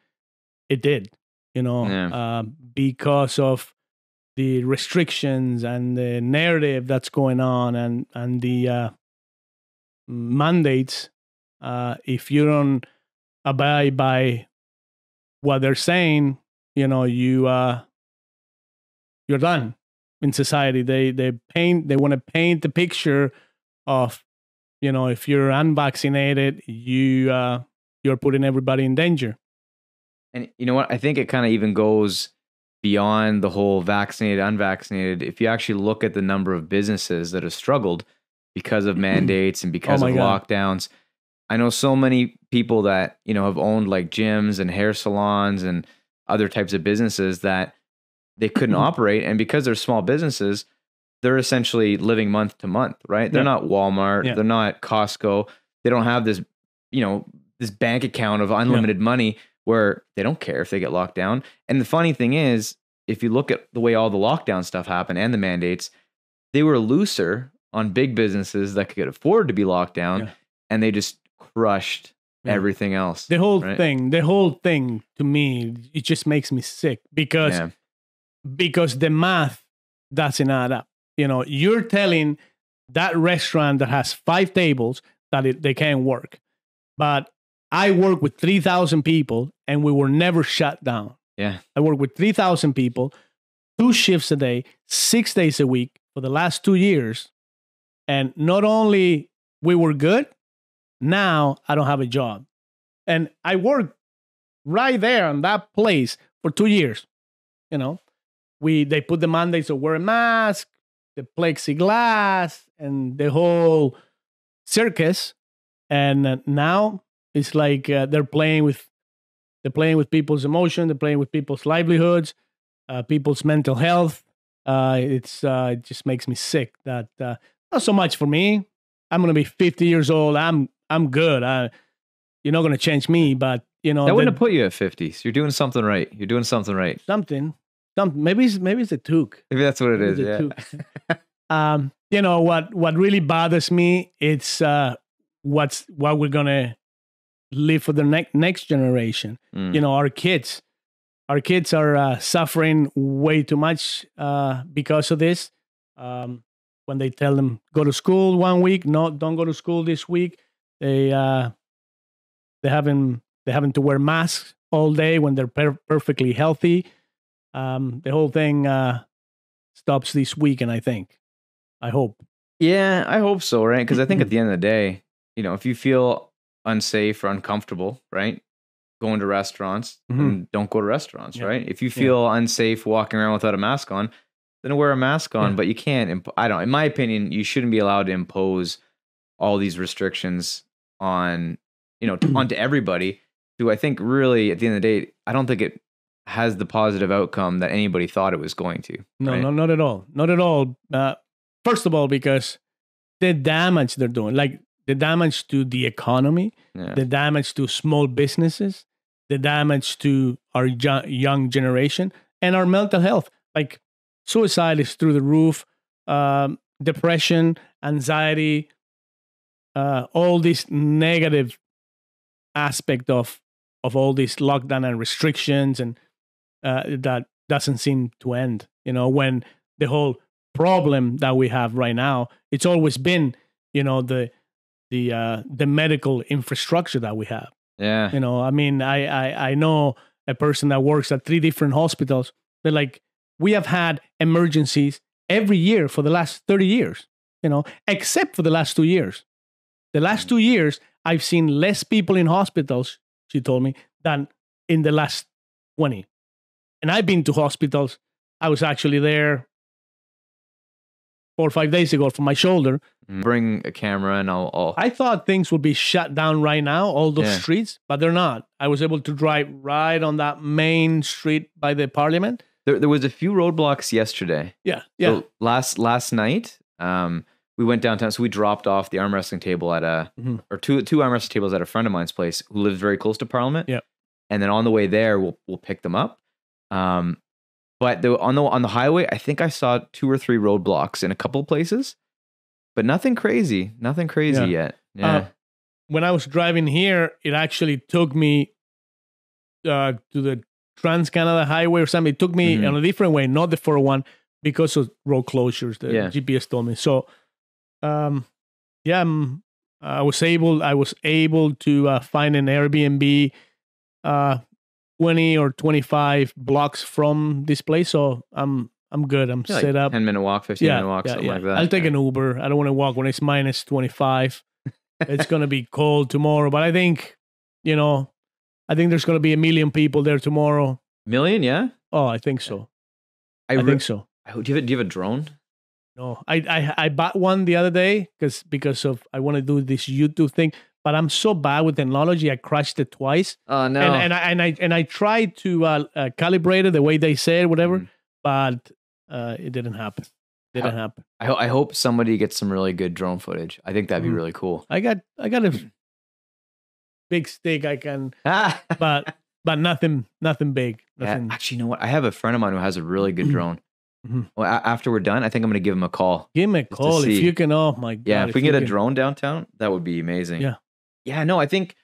It did, because of the restrictions and the narrative that's going on and the mandates. If you don't abide by what they're saying, you're done in society. They want to paint the picture of, if you're unvaccinated, you're putting everybody in danger. And you know what? I think it kind of even goes beyond the whole vaccinated, unvaccinated. If you actually look at the number of businesses that have struggled because of mandates and because of lockdowns, I know so many people that, have owned like gyms and hair salons and other types of businesses that they couldn't operate. And because they're small businesses, they're essentially living month to month, right? They're not Walmart. They're not Costco. They don't have this, this bank account of unlimited money where they don't care if they get locked down. And the funny thing is, if you look at the way all the lockdown stuff happened and the mandates, they were looser on big businesses that could afford to be locked down, and they just crushed everything else. The whole thing to me, it just makes me sick because the math doesn't add up. You're telling that restaurant that has 5 tables that they can't work, but I work with 3,000 people and we were never shut down. Yeah. I work with 3,000 people, 2 shifts a day, 6 days a week for the last 2 years. And not only we were good, now I don't have a job. And I worked right there on that place for 2 years. They put the mandates of wear a mask, the plexiglass, and the whole circus. And now it's like they're playing with people's emotion, they're playing with people's livelihoods, people's mental health. It just makes me sick. That not so much for me. I'm gonna be 50 years old. I'm good. You're not gonna change me, but you know, that wouldn't have put you at 50. So you're doing something right. You're doing something right. something. Maybe it's a toque. Maybe that's what it Maybe is. it's a Yeah. toque. You know what really bothers me? It's what we're gonna leave for the next generation. You know, our kids. Our kids are suffering way too much because of this. When they tell them go to school 1 week, no, don't go to school this week. They having to wear masks all day when they're perfectly healthy. The whole thing stops this weekend, I think. I hope. Yeah, I hope so, right? Because I think at the end of the day, you know, if you feel unsafe or uncomfortable, right, going to restaurants, then don't go to restaurants, right? If you feel unsafe walking around without a mask on, then wear a mask on. But you can't. I don't. In my opinion, you shouldn't be allowed to impose all these restrictions on, you know, onto everybody. Who I think really, at the end of the day, I don't think it has the positive outcome that anybody thought it was going to. No, right? no, not at all. Not at all. First of all, because the damage they're doing, like the damage to the economy, the damage to small businesses, the damage to our young generation, and our mental health. Like suicide is through the roof, depression, anxiety, all this negative aspect of all these lockdown and restrictions, and that doesn't seem to end. You know, when the whole problem that we have right now, it's always been, you know, the medical infrastructure that we have. Yeah. You know, I mean, I know a person that works at 3 different hospitals, but like we have had emergencies every year for the last 30 years, you know, except for the last 2 years. The last 2 years, I've seen less people in hospitals, she told me, than in the last 20. And I've been to hospitals. I was actually there 4 or 5 days ago for my shoulder. Bring a camera and I'll I thought things would be shut down right now, all those streets, but they're not. I was able to drive right on that main street by the parliament. There was a few roadblocks yesterday. Yeah. So last night, we went downtown. So we dropped off the arm wrestling table at or two arm wrestling tables at a friend of mine's place who lives very close to Parliament. Yeah. And then on the way there, we'll pick them up. But on the highway, I think I saw 2 or 3 roadblocks in a couple of places, but nothing crazy yet. Yeah. When I was driving here, it actually took me to the Trans Canada Highway or something. It took me on a different way, not the 401, because of road closures. The GPS told me. So, I was able to find an Airbnb 20 or 25 blocks from this place, so I'm good. I'm set up. 10-minute walk, 15-minute walk, something like that. I'll take an Uber. I don't want to walk when it's minus 25. It's gonna be cold tomorrow, but I think, you know, there's gonna be 1 million people there tomorrow. Million, yeah. Oh, I think so. I think so. Do you have a drone? No, I bought one the other day because of I want to do this YouTube thing. But I'm so bad with technology. I crashed it twice. Oh no! And I tried to calibrate it the way they said, whatever, but it didn't happen. Happen. I hope somebody gets some really good drone footage. I think that'd be really cool. I got a big stick. I can, but nothing big. Nothing. Yeah, actually, you know what? I have a friend of mine who has a really good drone. Well, after we're done, I think I'm going to give him a call. Give him a call if you can. Oh my god! Yeah, if we can get a drone downtown, that would be amazing. Yeah, no, I think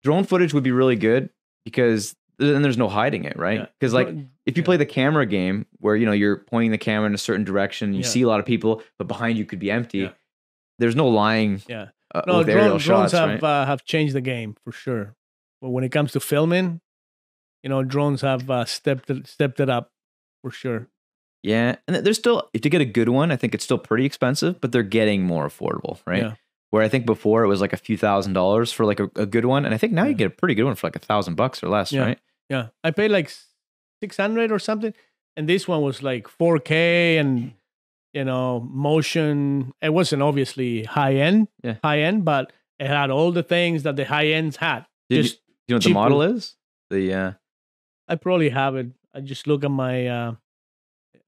drone footage would be really good because then there's no hiding it, right? Because like if you play the camera game where, you know, you're pointing the camera in a certain direction, you see a lot of people, but behind you could be empty. There's no lying. No, drones shots, have changed the game for sure. But when it comes to filming, you know, drones have stepped it up for sure. Yeah, and there's still, if you get a good one, I think it's still pretty expensive, but they're getting more affordable, right? Yeah. Where I think before it was like a few $1,000s for like a good one, and I think now you get a pretty good one for like $1,000 or less, right? Yeah, I paid like 600 or something, and this one was like 4K and, you know, motion. It wasn't obviously high end, but it had all the things that the high ends had. You know what the model is? I probably have it. I just look at my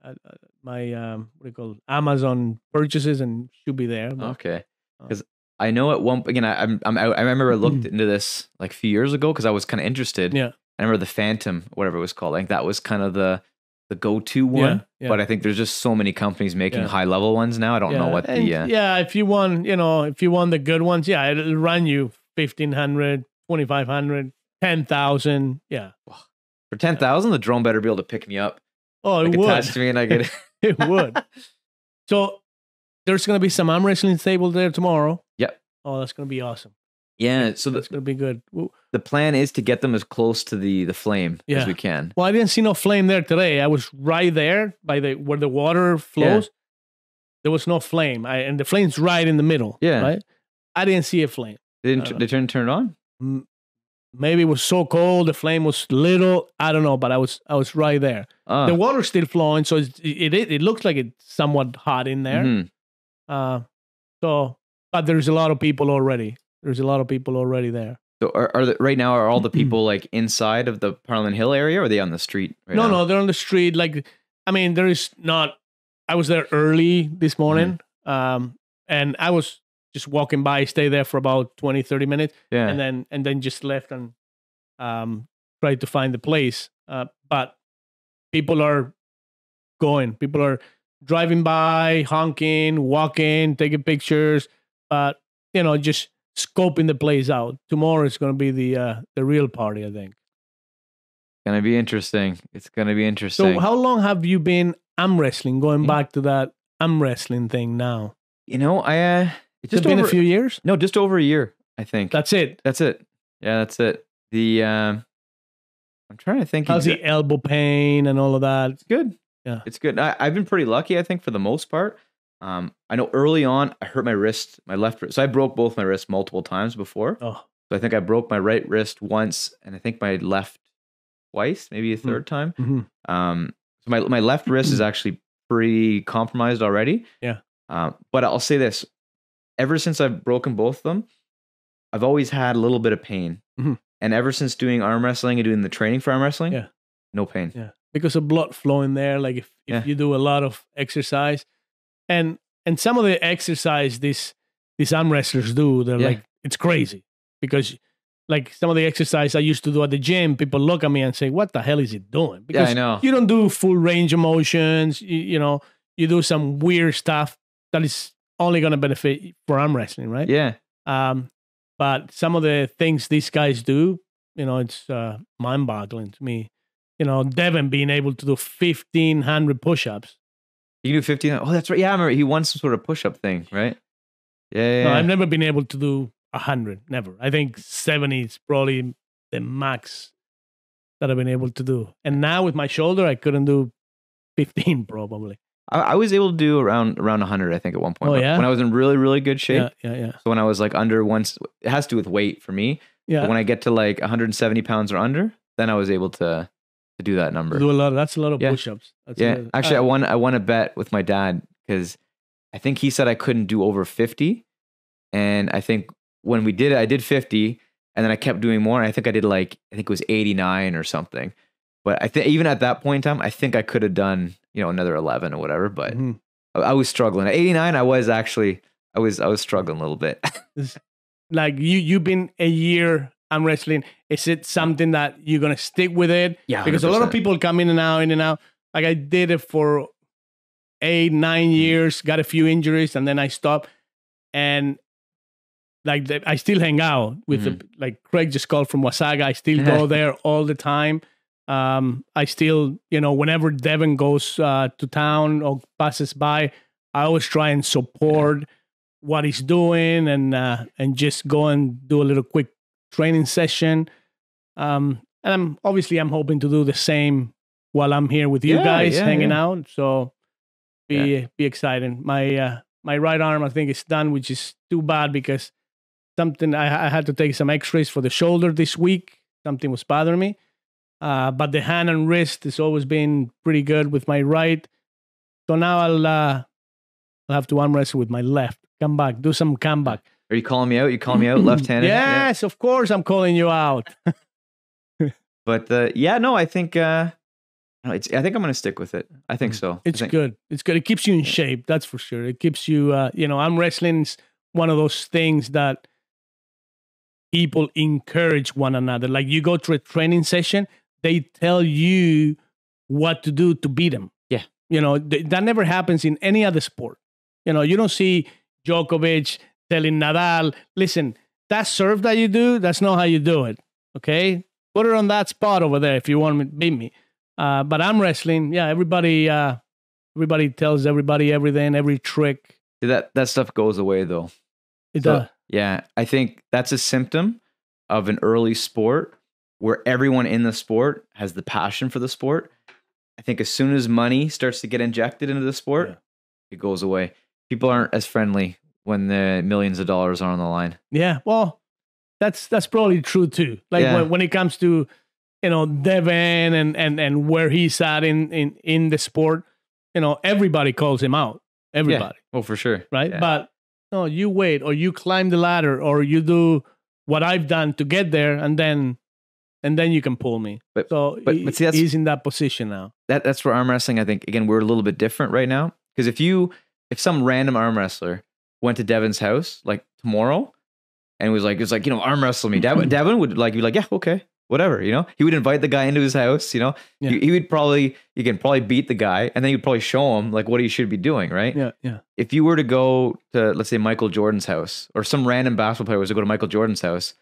what do you call it? Amazon purchases and should be there. Okay, because I know at one again. I remember I looked into this like a few years ago because I was kind of interested. Yeah. I remember the Phantom, whatever it was called. I think that was kind of the go-to one. Yeah. But I think there's just so many companies making Yeah. high-level ones now. I don't know what And if you want, if you want the good ones, it'll run you 1,500, 2,500, 10,000. Yeah. For 10,000, the drone better be able to pick me up. Oh, like it would. Attach to me and I get it. It would. So there's going to be some arm wrestling table there tomorrow. Yep. Oh, that's going to be awesome. Yeah. So that's going to be good. The plan is to get them as close to the flame as we can. Well, I didn't see no flame there today. I was right there by where the water flows. Yeah. There was no flame. And the flame's right in the middle. Yeah. Right? I didn't see a flame. They turn it on? Maybe it was so cold, the flame was little. I don't know, but I was right there. The water's still flowing, so it looks like it's somewhat hot in there. Mm-hmm. But there's a lot of people already. There's a lot of people already there. So right now are all the people like inside of the Parliament Hill area, or are they on the street? No, they're on the street. Like, I mean, there is not. I was there early this morning, and I was just walking by, stay there for about 20, 30 minutes, and then just left and tried to find the place. But people are going. People are driving by, honking, walking, taking pictures, but just scoping the place out. Tomorrow is going to be the real party, I think. It's going to be interesting. It's going to be interesting. So how long have you been arm wrestling? Going back to that arm wrestling thing now. It's just been a few years? No, just over a year, I think. That's it. Yeah, that's it. I'm trying to think. How's the elbow pain and all of that? It's good. Yeah, it's good. I've been pretty lucky, I think, for the most part. I know early on I hurt my wrist, my left wrist. So I broke both my wrists multiple times before. Oh. So I think I broke my right wrist once, and I think my left twice, maybe a third time. Mm-hmm. So my left wrist is actually pretty compromised already. Yeah. But I'll say this. Ever since I've broken both of them, I've always had a little bit of pain. Mm-hmm. And ever since doing arm wrestling and doing the training for arm wrestling, no pain. Yeah. Because of blood flowing there, like if you do a lot of exercise. And some of the exercise these arm wrestlers do, they're like, it's crazy. Because like some of the exercise I used to do at the gym, people look at me and say, what the hell is he doing? Because I know. You don't do full range of motions. You do some weird stuff that is only going to benefit for arm wrestling, right? Yeah. But some of the things these guys do, it's mind-boggling to me. Devin being able to do 1,500 push-ups. You can do 15. Oh, that's right. Yeah, I remember he won some sort of push-up thing, right? Yeah. No, I've never been able to do 100. Never. I think 70 is probably the max that I've been able to do. And now with my shoulder, I couldn't do 15 probably. I was able to do around 100, I think, at one point. Oh, yeah? When I was in really, really good shape. Yeah. So when I was like under once, it has to do with weight for me. Yeah. But when I get to like 170 pounds or under, then I was able to do that number. That's a lot of push-ups. Actually, I won a bet with my dad because I think he said I couldn't do over 50. And I think when we did it, I did 50. And then I kept doing more. And I think I did it was 89 or something. But I think even at that point in time, I think I could have done, another 11 or whatever. But I was struggling. At 89, I was struggling a little bit. Like you've been a year arm wrestling. Is it something that you're going to stick with it? Yeah, 100%. Because a lot of people come in and out. Like I did it for 8-9 years, got a few injuries, and then I stopped. And like I still hang out with like Craig just called from Wasaga. I still go there all the time. I still, whenever Devin goes to town or passes by, I always try and support what he's doing and just go and do a little quick training session. And I'm hoping to do the same while I'm here with you guys hanging out. So be exciting. My right arm, I think, is done, which is too bad because something I had to take some X-rays for the shoulder this week. Something was bothering me. But the hand and wrist has always been pretty good with my right. So now I'll have to arm wrestle with my left. Come back, do some comeback. Are you calling me out? You calling me out left-handed? Yes, of course I'm calling you out. But I think I think I'm going to stick with it. I think so. It's good. It's good. It keeps you in shape. That's for sure. It keeps you. Arm wrestling's one of those things that people encourage one another. Like you go to a training session, they tell you what to do to beat them. Yeah. That never happens in any other sport. You don't see Djokovic telling Nadal, listen, that serve that you do, that's not how you do it. Okay? Put it on that spot over there if you want to beat me. But arm wrestling, yeah, everybody tells everybody everything, every trick. That stuff goes away though. It does. Yeah, I think that's a symptom of an early sport where everyone in the sport has the passion for the sport. I think as soon as money starts to get injected into the sport, it goes away. People aren't as friendly when the millions of dollars are on the line. Yeah, well, that's probably true too. Like when it comes to Devin and where he's at in the sport, everybody calls him out. Everybody. Yeah. Oh, for sure. Right? Yeah. But no, you wait, or you climb the ladder, or you do what I've done to get there, and then you can pull me. But see, he's in that position now. That's where arm wrestling, I think, again, we're a little bit different right now. Because if some random arm wrestler went to Devin's house like tomorrow and was like, arm wrestle me, Devin would like be like, yeah, okay, whatever, He would invite the guy into his house, He would probably beat the guy, and then you'd probably show him like what he should be doing, right? Yeah. If you were to go to, let's say, Michael Jordan's house, or some random basketball player was to go to Michael Jordan's house,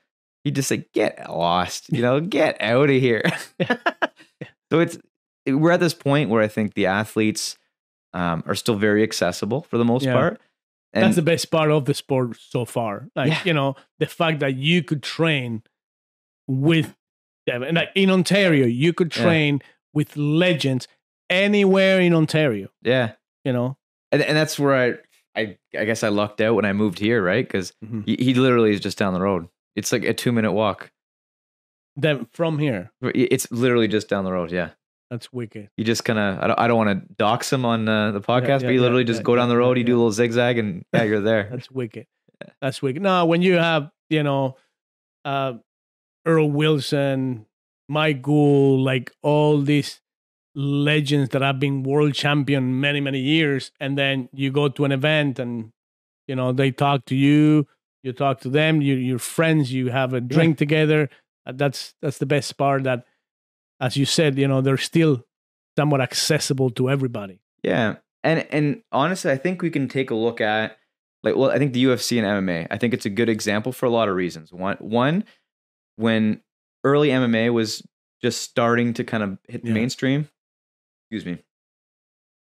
he'd just say, get lost, get out of here. So we're at this point where I think the athletes are still very accessible for the most part. And that's the best part of the sport so far. Like, the fact that you could train with them. And like in Ontario, you could train with legends anywhere in Ontario. Yeah. And that's where I guess I lucked out when I moved here, right? Because he literally is just down the road. It's like a 2-minute walk. Then from here? It's literally just down the road, yeah. That's wicked. You just kind of, I don't want to dox him on the podcast, but you literally just go down the road, you do a little zigzag, and you're there. That's wicked. That's wicked. No, when you have, Earl Wilson, Mike Gould, like all these legends that have been world champion many, many years, and then you go to an event and, they talk to you, you talk to them, you're friends, you have a drink together. That's the best part, that, as you said, they're still somewhat accessible to everybody. Yeah. And honestly, I think we can take a look at, I think the UFC and MMA, I think it's a good example for a lot of reasons. One, when early MMA was just starting to kind of hit the mainstream,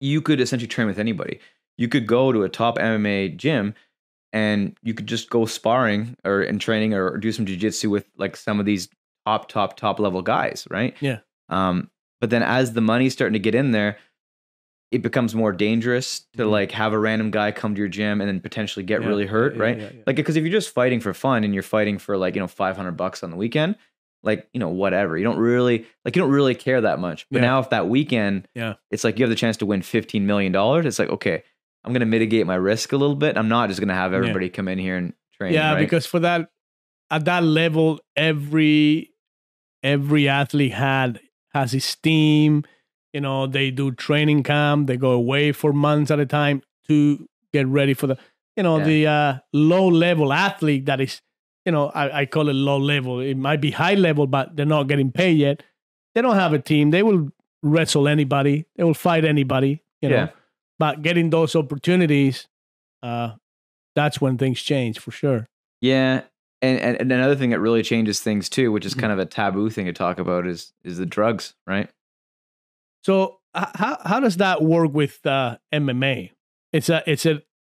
you could essentially train with anybody. You could go to a top MMA gym and you could just go sparring or in training or do some jiu-jitsu with like some of these top level guys, right? Yeah. But then as the money's starting to get in there, it becomes more dangerous to like have a random guy come to your gym and then potentially get really hurt, right? Yeah. Like, because if you're just fighting for fun and you're fighting for like, $500 on the weekend, like, whatever, you don't really care that much. But now if that weekend, it's like you have the chance to win $15 million, it's like, okay, I'm going to mitigate my risk a little bit. I'm not just going to have everybody come in here and train. Yeah. Right? Because for that, at that level, every athlete has his team. They do training camp. They go away for months at a time to get ready for the low level athlete that is, I call it low level. It might be high level, but they're not getting paid yet. They don't have a team. They will wrestle anybody. They will fight anybody, know. But getting those opportunities, that's when things change for sure. Yeah. And another thing that really changes things too, which is kind of a taboo thing to talk about, is the drugs, right? So how does that work with MMA? It's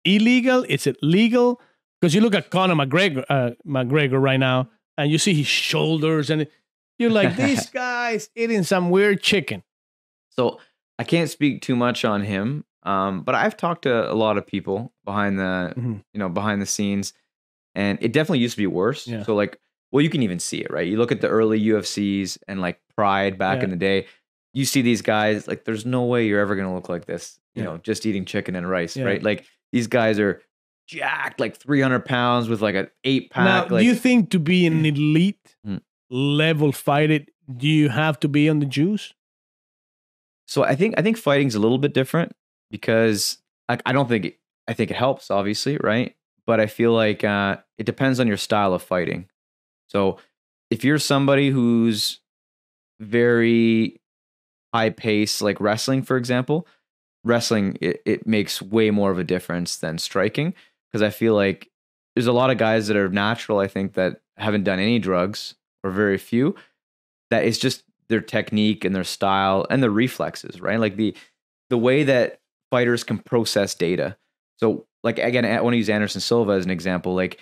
illegal? Is it legal? Because you look at Conor McGregor right now, and you see his shoulders, and you're like, this guy's eating some weird chicken. So I can't speak too much on him, but I've talked to a lot of people behind the scenes, and it definitely used to be worse. Yeah. So you can even see it, right? You look at the early UFCs and like Pride back in the day. You see these guys, like, there's no way you're ever going to look like this, just eating chicken and rice, right? Like, these guys are jacked, like 300 pounds with like an 8-pack. Now, do you think to be an elite level fighter, do you have to be on the juice? So I think fighting's a little bit different because I think it helps, obviously, right? but I feel like it depends on your style of fighting. So if you're somebody who's very high pace, like wrestling, for example, wrestling, it makes way more of a difference than striking, because I feel like there's a lot of guys that are natural, I think, that haven't done any drugs or very few, that it's just their technique and their style and their reflexes, right? Like the way that fighters can process data. So like, again, I want to use Anderson Silva as an example. Like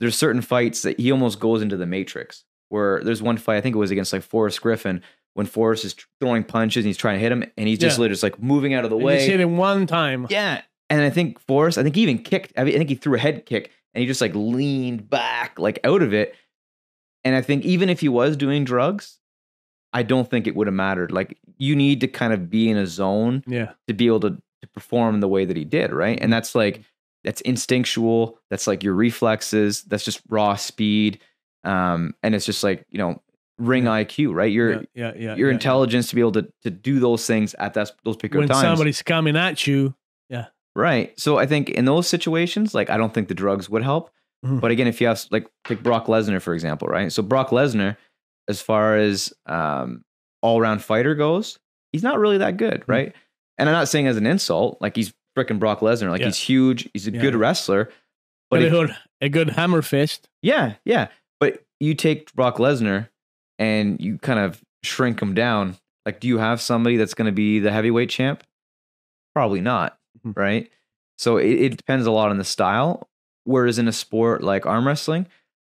there's certain fights that he almost goes into the matrix, where there's one fight, I think it was against like Forrest Griffin, when Forrest is throwing punches and he's trying to hit him, and he's just literally just like moving out of the way. He's hit him one time. Yeah. And I think Forrest, I think he even kicked, I think he threw a head kick and he just like leaned back like out of it. And I think even if he was doing drugs, I don't think it would have mattered. Like you need to kind of be in a zone to be able to perform the way that he did, right? And that's like, that's instinctual. That's like your reflexes. That's just raw speed. And it's just like, you know, ring IQ, right? Your intelligence to be able to do those things at those particular times. When somebody's coming at you. Yeah. Right. So I think in those situations, like, I don't think the drugs would help. Mm-hmm. But again, if you have like take Brock Lesnar, for example, right? So Brock Lesnar, as far as all-around fighter goes, he's not really that good, right? And I'm not saying as an insult, like he's freaking Brock Lesnar, like he's huge, he's a good wrestler, but a good hammer fist. Yeah. But you take Brock Lesnar and you kind of shrink him down. Like, do you have somebody that's going to be the heavyweight champ? Probably not, right? So it depends a lot on the style. Whereas in a sport like arm wrestling,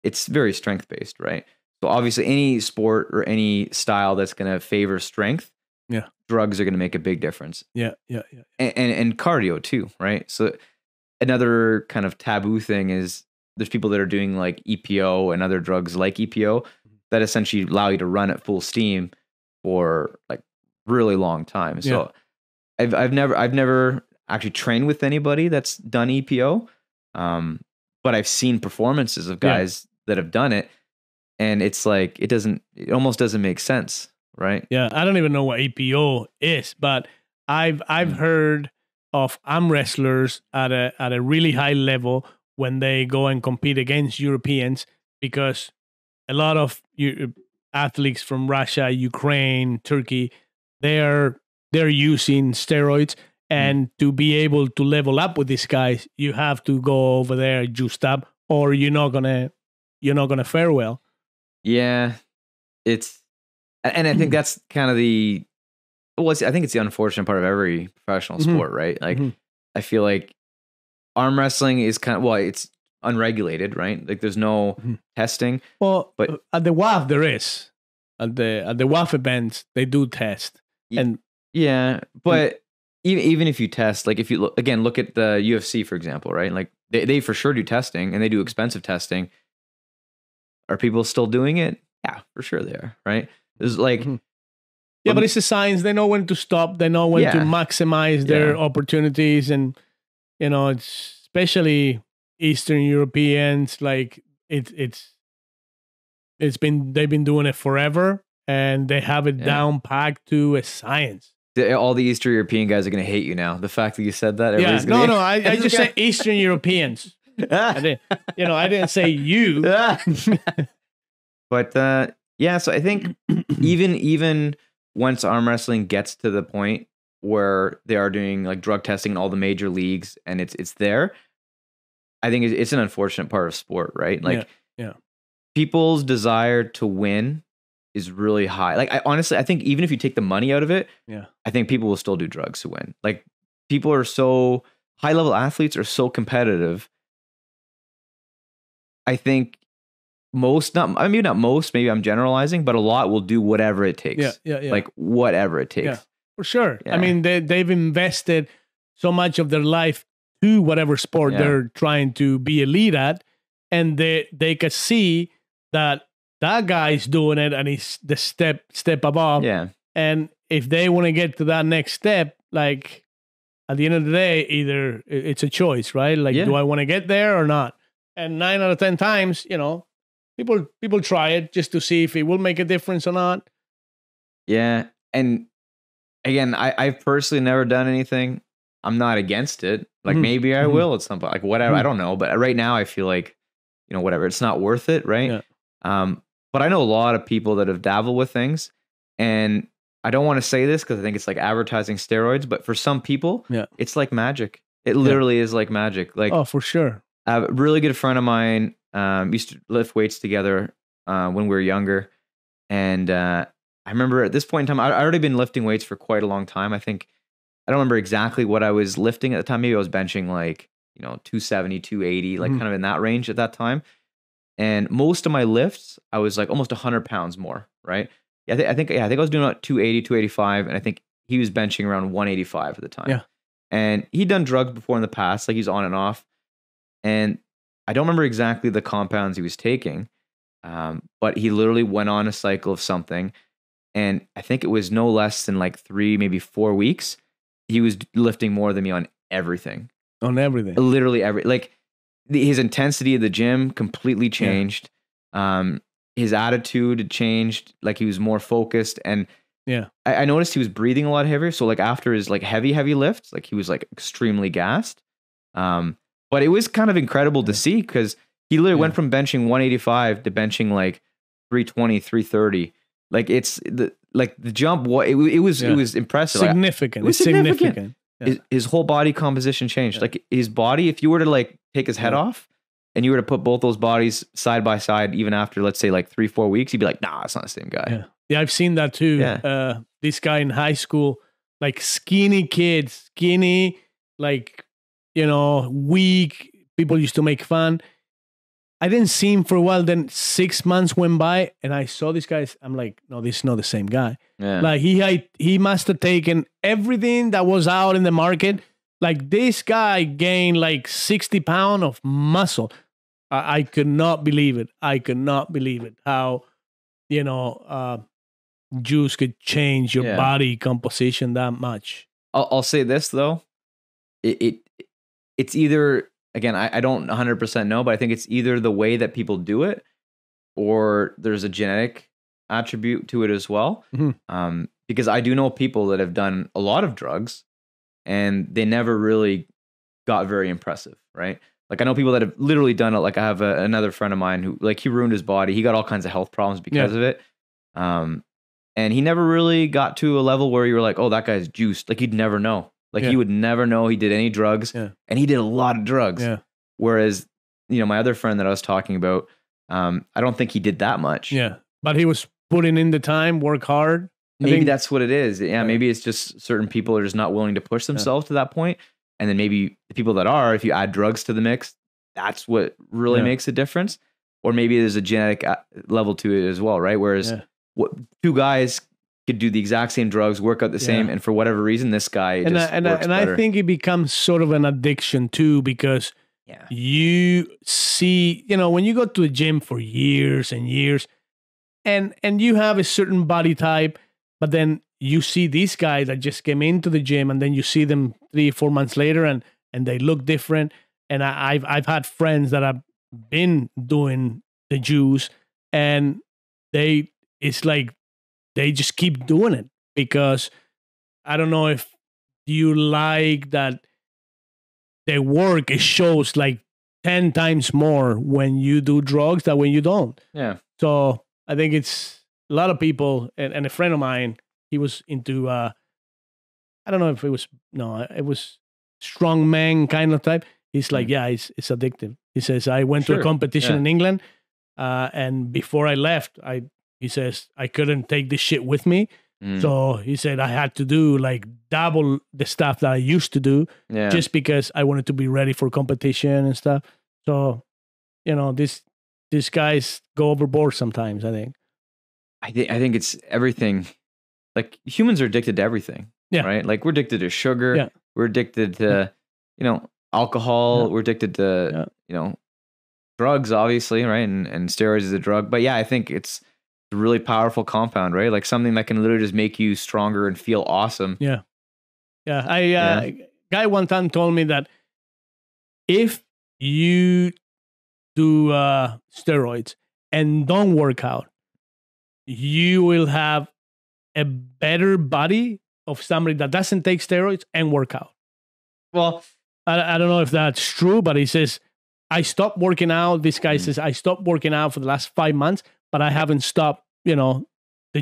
it's very strength-based, right? So obviously any sport or any style that's going to favor strength, drugs are going to make a big difference. Yeah. And cardio too, right? So another kind of taboo thing is there's people that are doing like EPO and other drugs like EPO that essentially allow you to run at full steam for like really long time. So I've never actually trained with anybody that's done EPO. But I've seen performances of guys that have done it, and it's like it almost doesn't make sense, right? Yeah, I don't even know what EPO is, but I've heard of arm wrestlers at a really high level when they go and compete against Europeans, because a lot of athletes from Russia, Ukraine, Turkey, they're using steroids. And to be able to level up with these guys, you have to go over there juiced up, or you're not gonna fare well. Yeah, and I think that's kind of I think it's the unfortunate part of every professional sport, right? Like, I feel like arm wrestling is kind of, it's unregulated, right? Like there's no testing. Well, but at the WAF there is. At the WAF events they do test. But even if you test, like if you look at the UFC, for example, right? Like they for sure do testing, and they do expensive testing. Are people still doing it? Yeah, for sure they are, right? There's like, but it's a science. They know when to stop. They know when to maximize their opportunities, and it's especially Eastern Europeans. Like they've been doing it forever, and they have it down packed to a science. All the Eastern European guys are going to hate you now. The fact that you said that. I just said Eastern Europeans. I didn't say you. But so I think even once arm wrestling gets to the point where they are doing like drug testing in all the major leagues, and it's there, I think it's an unfortunate part of sport, right? Like, people's desire to win is really high. Like, I think even if you take the money out of it, I think people will still do drugs to win. Like, people are so high level athletes are so competitive. I think maybe not most, maybe I'm generalizing, but a lot will do whatever it takes. Like whatever it takes. Yeah, for sure. Yeah. I mean, they've invested so much of their life to whatever sport they're trying to be elite at, and they can see that guy's doing it and he's the step above. Yeah. And if they want to get to that next step, like at the end of the day, either it's a choice, right? Like, do I want to get there or not? And 9 out of 10 times, people try it just to see if it will make a difference or not. Yeah. And again, I've personally never done anything. I'm not against it. Like Mhm. maybe I Mhm. will at some point. Like whatever. I Mhm. don't know. But right now I feel like, whatever. It's not worth it, right? Yeah. But I know a lot of people that have dabbled with things, and I don't want to say this because I think it's like advertising steroids, but for some people, Yeah. it's like magic. It Yeah. literally is like magic. Like Oh, for sure. a really good friend of mine used to lift weights together when we were younger. And I remember at this point in time, I'd already been lifting weights for quite a long time. I think, I don't remember exactly what I was lifting at the time. Maybe I was benching like, 270, 280, like Mhm. kind of in that range at that time. And most of my lifts, I was like almost 100 pounds more, right? Yeah, I think I was doing about 280, 285, and I think he was benching around 185 at the time. Yeah. And he'd done drugs before in the past, like he's on and off. And I don't remember exactly the compounds he was taking, but he literally went on a cycle of something. And I think it was no less than like 3, maybe 4 weeks. He was lifting more than me on everything. On everything. Literally like his intensity of the gym completely Yeah. changed. His attitude had changed. Like he was more focused. And Yeah. I noticed he was breathing a lot heavier. So like after his like heavy lifts, like he was like extremely gassed. But it was kind of incredible to see because he literally went from benching 185 to benching like 320, 330. Like it's the jump. It was impressive. Significant. It was It's significant. significant. Yeah. His whole body composition changed. Like his body, if you were to like take his head off and you were to put both those bodies side by side, even after let's say like 3-4 weeks, you'd be like, nah, it's not the same guy. Yeah. Yeah, I've seen that too. Yeah. This guy in high school, like skinny kid, skinny, like, weak. People used to make fun. I didn't see him for a while. Then 6 months went by and I saw this guy. I'm like, no, this is not the same guy. Yeah. Like he must have taken everything that was out in the market. Like this guy gained like 60 pounds of muscle. I could not believe it. I could not believe it. How, juice could change your body composition that much. I'll say this though. It's either, again, I don't 100% know, but I think it's either the way that people do it or there's a genetic attribute to it as well. Mm-hmm. Because I do know people that have done a lot of drugs and they never really got very impressive, right? Like I know people that have literally done it. Like I have another friend of mine who like he ruined his body. He got all kinds of health problems because of it. And he never really got to a level where you were like, oh, that guy's juiced. Like you'd never know. Like you would never know he did any drugs, and he did a lot of drugs. Yeah. Whereas, my other friend that I was talking about, I don't think he did that much. Yeah, but he was putting in the time, work hard. Maybe that's what it is. Yeah, maybe it's just certain people are just not willing to push themselves to that point. And then maybe the people that are, if you add drugs to the mix, that's what really makes a difference. Or maybe there's a genetic level to it as well, right? Whereas two guys could do the exact same drugs, work out the same, and for whatever reason, this guy works better. I think it becomes sort of an addiction too, because you see, when you go to the gym for years and years, and you have a certain body type, but then you see these guys that just came into the gym, and then you see them 3-4 months later, and they look different. And I've had friends that have been doing the juice, and it's like they just keep doing it because I don't know if you like that the work, it shows like 10 times more when you do drugs than when you don't. Yeah. So I think it's a lot of people, and a friend of mine, he was into, I don't know if it was strongman kind of type. He's like, it's addictive. He says, I went to a competition in England, and before I left, he says, I couldn't take this shit with me. So he said, I had to do like double the stuff that I used to do just because I wanted to be ready for competition and stuff. So, these guys go overboard sometimes, I think. I think it's everything. Like humans are addicted to everything, right? Like we're addicted to sugar. Yeah. We're addicted to, alcohol. Yeah. We're addicted to, drugs, obviously, right? And steroids is a drug. But yeah, I think it's a really powerful compound, right? Like something that can literally just make you stronger and feel awesome. Yeah. Yeah. Guy one time told me that if you do steroids and don't work out, you will have a better body of somebody that doesn't take steroids and work out. Well, I don't know if that's true, but he says, I stopped working out. This guy says, I stopped working out for the last 5 months, but I haven't stopped, the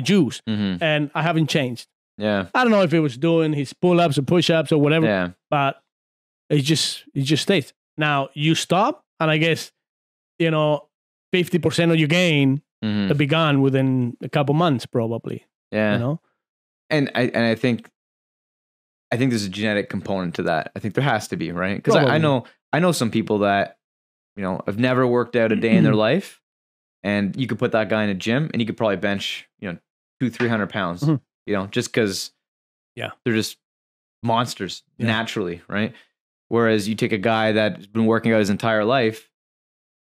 juice. And I haven't changed. Yeah. I don't know if he was doing his pull-ups or push-ups or whatever. Yeah. But it just stays. Now, you stop, and I guess, 50% of your gain to be gone within a couple months, probably. Yeah. And I think there's a genetic component to that. I think there has to be, right? Because I know some people that, have never worked out a day in their life, and you could put that guy in a gym and he could probably bench, 200-300 pounds, just because they're just monsters naturally, right? Whereas you take a guy that's been working out his entire life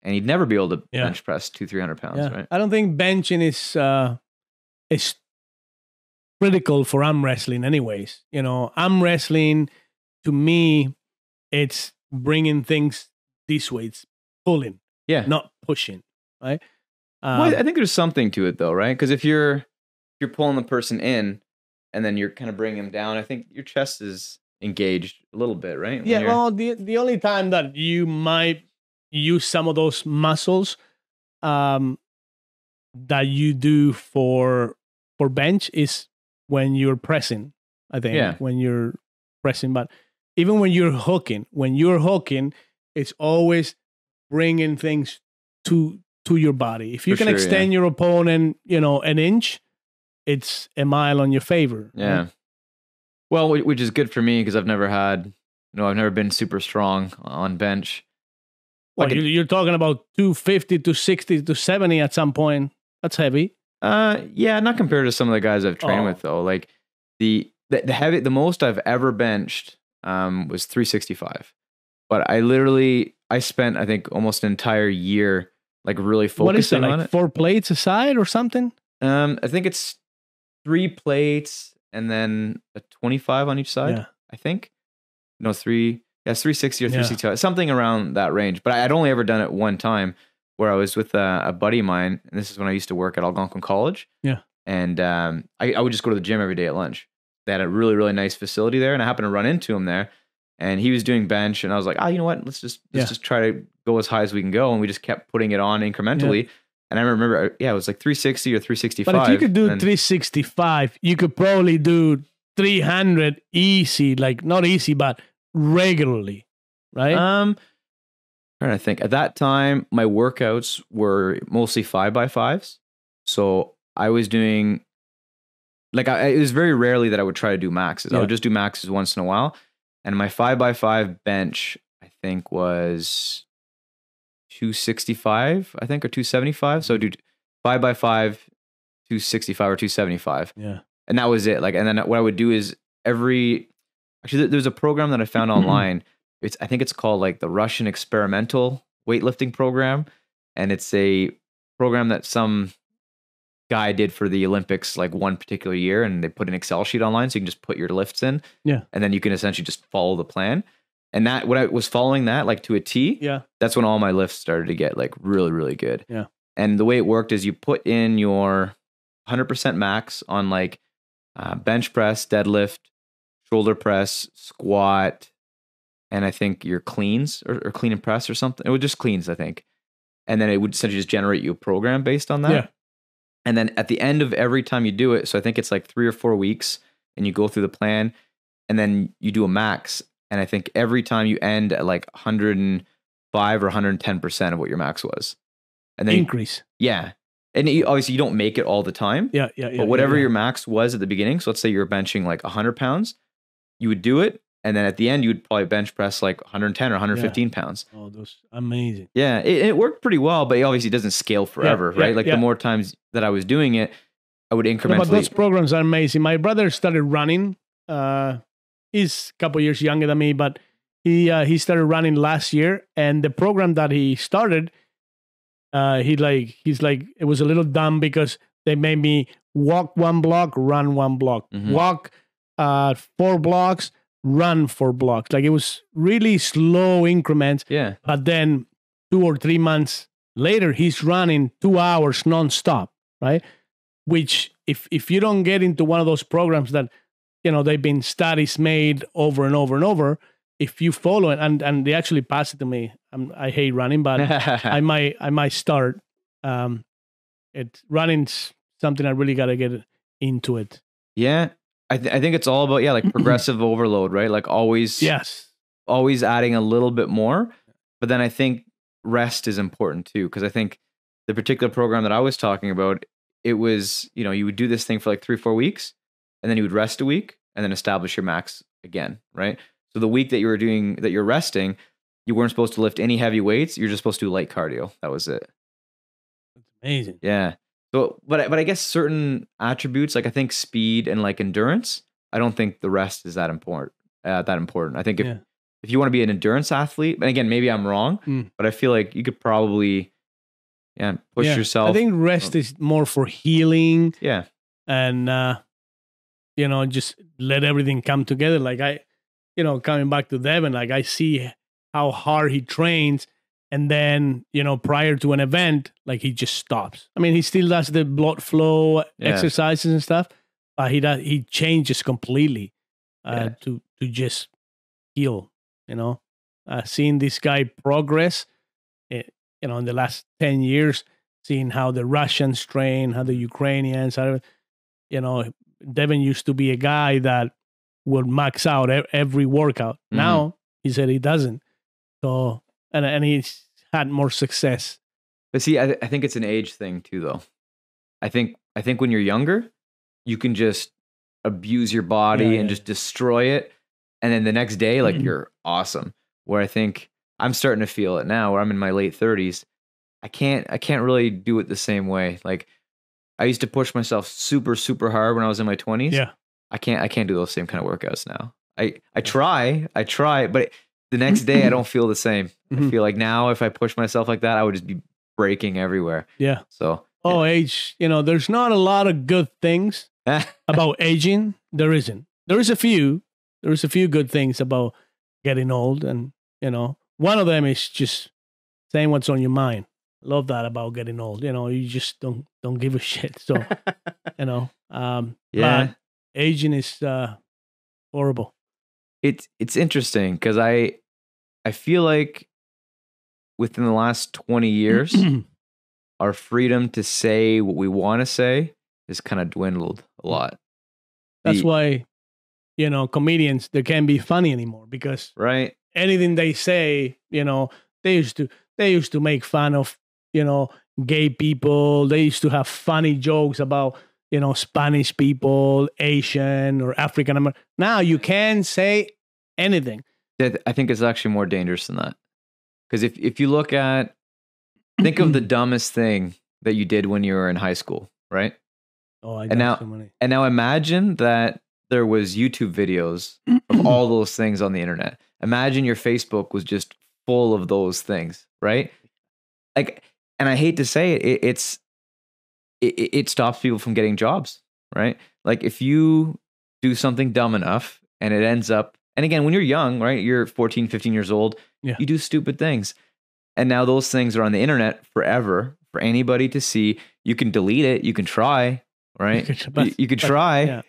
and he'd never be able to bench press 200-300 pounds, right? I don't think benching is critical for arm wrestling anyways. Arm wrestling, to me, it's bringing things this way. It's pulling, not pushing, right? Well, I think there's something to it though, right? Because if you're pulling the person in and then you're kind of bringing them down, I think your chest is engaged a little bit, right? Yeah, well, the only time that you might use some of those muscles that you do for bench is when you're pressing, I think. When you're pressing. But even when you're hooking, it's always bringing things to your body. If you can extend your opponent, an inch, it's a mile on your favor. Yeah. Right? Well, which is good for me because I've never been super strong on bench. Well, you're talking about 250, 260, 270 at some point. That's heavy. Yeah, not compared to some of the guys I've trained with though. Like the most I've ever benched was 365. But I spent I think almost an entire year like really focusing on it. 4 plates aside or something? I think it's 3 plates and then a 25 on each side. Yeah. I think. No, 360 or 365, something around that range. But I'd only ever done it one time where I was with a buddy of mine, and this is when I used to work at Algonquin College. Yeah. And I would just go to the gym every day at lunch. They had a really, really nice facility there, and I happened to run into him there. And he was doing bench, and I was like, you know what? Let's just try to go as high as we can go. And we just kept putting it on incrementally. Yeah. And I remember, it was like 360 or 365. But if you could do 365, you could probably do 300 easy, like not easy, but regularly, right? Trying to think. At that time, my workouts were mostly 5x5s. So I was doing, it was very rarely that I would try to do maxes. Yeah. I would just do maxes once in a while. And my 5x5 bench, I think, was 265, I think, or 275. So I do 5x5, 265 or 275. Yeah. And that was it. And then what I would do is actually, there's a program that I found online. I think it's called the Russian Experimental Weightlifting Program. And it's a program that some guy did for the Olympics one particular year, and they put an Excel sheet online so you can just put your lifts in. Yeah. And then you can essentially just follow the plan. And that when I was following that to a T, that's when all my lifts started to get really, really good. Yeah. And the way it worked is you put in your 100% max on bench press, deadlift, shoulder press, squat, and I think your cleans or clean and press or something. It was just cleans, I think. And then it would essentially just generate you a program based on that. Yeah. And then at the end of every time you do it, so I think it's 3 or 4 weeks, and you go through the plan, and then you do a max. And I think every time you end at 105 or 110% of what your max was. And then increase. And obviously you don't make it all the time. Yeah. But whatever your max was at the beginning, so let's say you're benching 100 pounds, you would do it. And then at the end, you would probably bench press 110 or 115 pounds. Oh, those amazing. Yeah, it worked pretty well, but it obviously doesn't scale forever, right? The more times that I was doing it, I would incrementally. But those programs are amazing. My brother started running. He's a couple years younger than me, but he started running last year. And the program that he started, he's like, it was a little dumb because they made me walk 1 block, run 1 block, walk 4 blocks, run 4 blocks. It was really slow increments. Yeah. But then 2 or 3 months later, he's running 2 hours nonstop, right? Which if you don't get into one of those programs that, they've been studies made over and over and over, if you follow it, and they actually pass it to me. I hate running, but I might start. Running's something I really got to get into it. Yeah. I think it's all about, like progressive overload, right? Like always adding a little bit more. But then I think rest is important too. Cause I think the particular program that I was talking about, it was, you would do this thing for like 3-4 weeks and then you would rest a week and then establish your max again. Right. So the week that you're resting, you weren't supposed to lift any heavy weights. You're just supposed to do light cardio. That was it. That's amazing. Yeah. So, but I guess certain attributes, like I think speed and like endurance, I don't think the rest is that important. I think if you want to be an endurance athlete, and again, maybe I'm wrong, but I feel like you could probably, push yourself. I think rest is more for healing. Yeah. And, just let everything come together. Like coming back to Devin, like I see how hard he trains. And then, prior to an event, like he just stops. I mean, he still does the blood flow exercises and stuff, but he changes completely to just heal. Seeing this guy progress, in the last 10 years, seeing how the Russians train, how the Ukrainians, Devin used to be a guy that would max out every workout. Mm-hmm. Now he said he doesn't. So. And he's had more success. But see, I think it's an age thing too, though. I think when you're younger, you can just abuse your body and just destroy it, and then the next day, like you're awesome. Where I think I'm starting to feel it now, where I'm in my late 30s. I can't really do it the same way. Like I used to push myself super, super hard when I was in my 20s. Yeah, I can't do those same kind of workouts now. I try, but the next day I don't feel the same. I feel like now if I push myself like that, I would just be breaking everywhere. Yeah. So age, there's not a lot of good things about aging. There isn't. There's a few good things about getting old, and one of them is just saying what's on your mind. I love that about getting old. You just don't give a shit. So but aging is horrible. It's interesting because I feel like within the last 20 years, our freedom to say what we want to say has kind of dwindled a lot. That's why, comedians, they can't be funny anymore because anything they say, they used to make fun of, gay people. They used to have funny jokes about, Spanish people, Asian or African American. Now you can't say anything. I think it's actually more dangerous than that. Because if you think of the dumbest thing that you did when you were in high school, right? Oh, I got so many. And now imagine that there was YouTube videos of all those things on the internet. Imagine your Facebook was just full of those things, right? Like, and I hate to say it, it stops people from getting jobs, right? Like if you do something dumb enough and it ends up, and again, when you're young, right? You're 14, 15 years old, you do stupid things. And now those things are on the internet forever for anybody to see. You can delete it. You can try, right? You could try,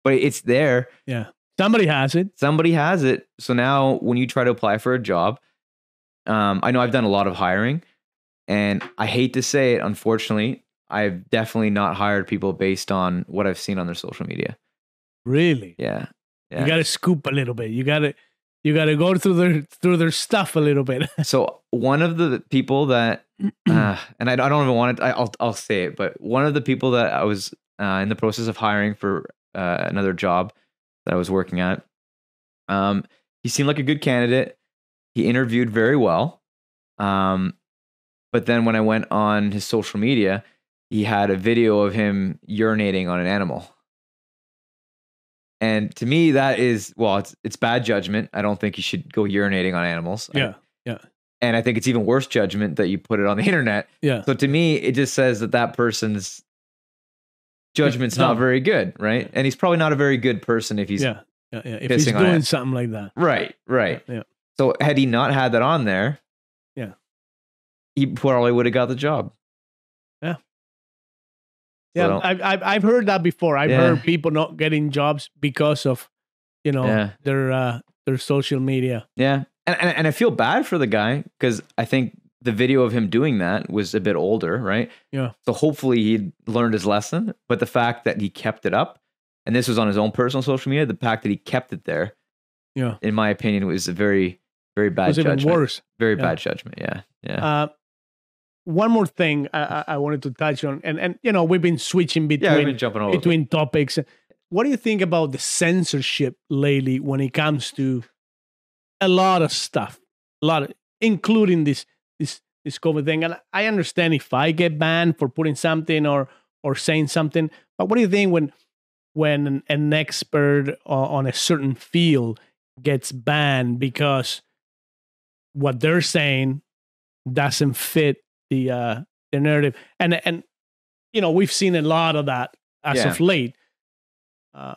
but it's there. Yeah. Somebody has it. So now when you try to apply for a job, I know I've done a lot of hiring, and I hate to say it, unfortunately, I've definitely not hired people based on what I've seen on their social media. Really? Yeah. You got to scoop a little bit. You got to go through their stuff a little bit. So one of the people that, and I don't even want it, I'll say it, but one of the people that I was in the process of hiring for another job that I was working at, he seemed like a good candidate. He interviewed very well. But then when I went on his social media, he had a video of him urinating on an animal. And to me, that is, it's bad judgment. I don't think you should go urinating on animals. Yeah. And I think it's even worse judgment that you put it on the internet. Yeah. So to me, it just says that person's judgment's not very good, right? And he's probably not a very good person if he's if he's doing something like that. Right. Yeah. So had he not had that on there, he probably would have got the job. Yeah. Yeah, I've heard that before. I've heard people not getting jobs because of, their their social media. Yeah. And I feel bad for the guy because I think the video of him doing that was a bit older, right? Yeah. So hopefully he learned his lesson. But the fact that he kept it up, and this was on his own personal social media, the fact that he kept it there, Yeah, in my opinion, was a very, very bad was judgment. even worse. Very bad judgment. Yeah. Yeah. One more thing I wanted to touch on, and we've been switching We've between been jumping over. between topics. What do you think about the censorship lately when it comes to a lot of stuff, including this COVID thing? And I understand if I get banned for putting something or saying something, but what do you think when an expert on a certain field gets banned because what they're saying doesn't fit the narrative? And we've seen a lot of that as of late. So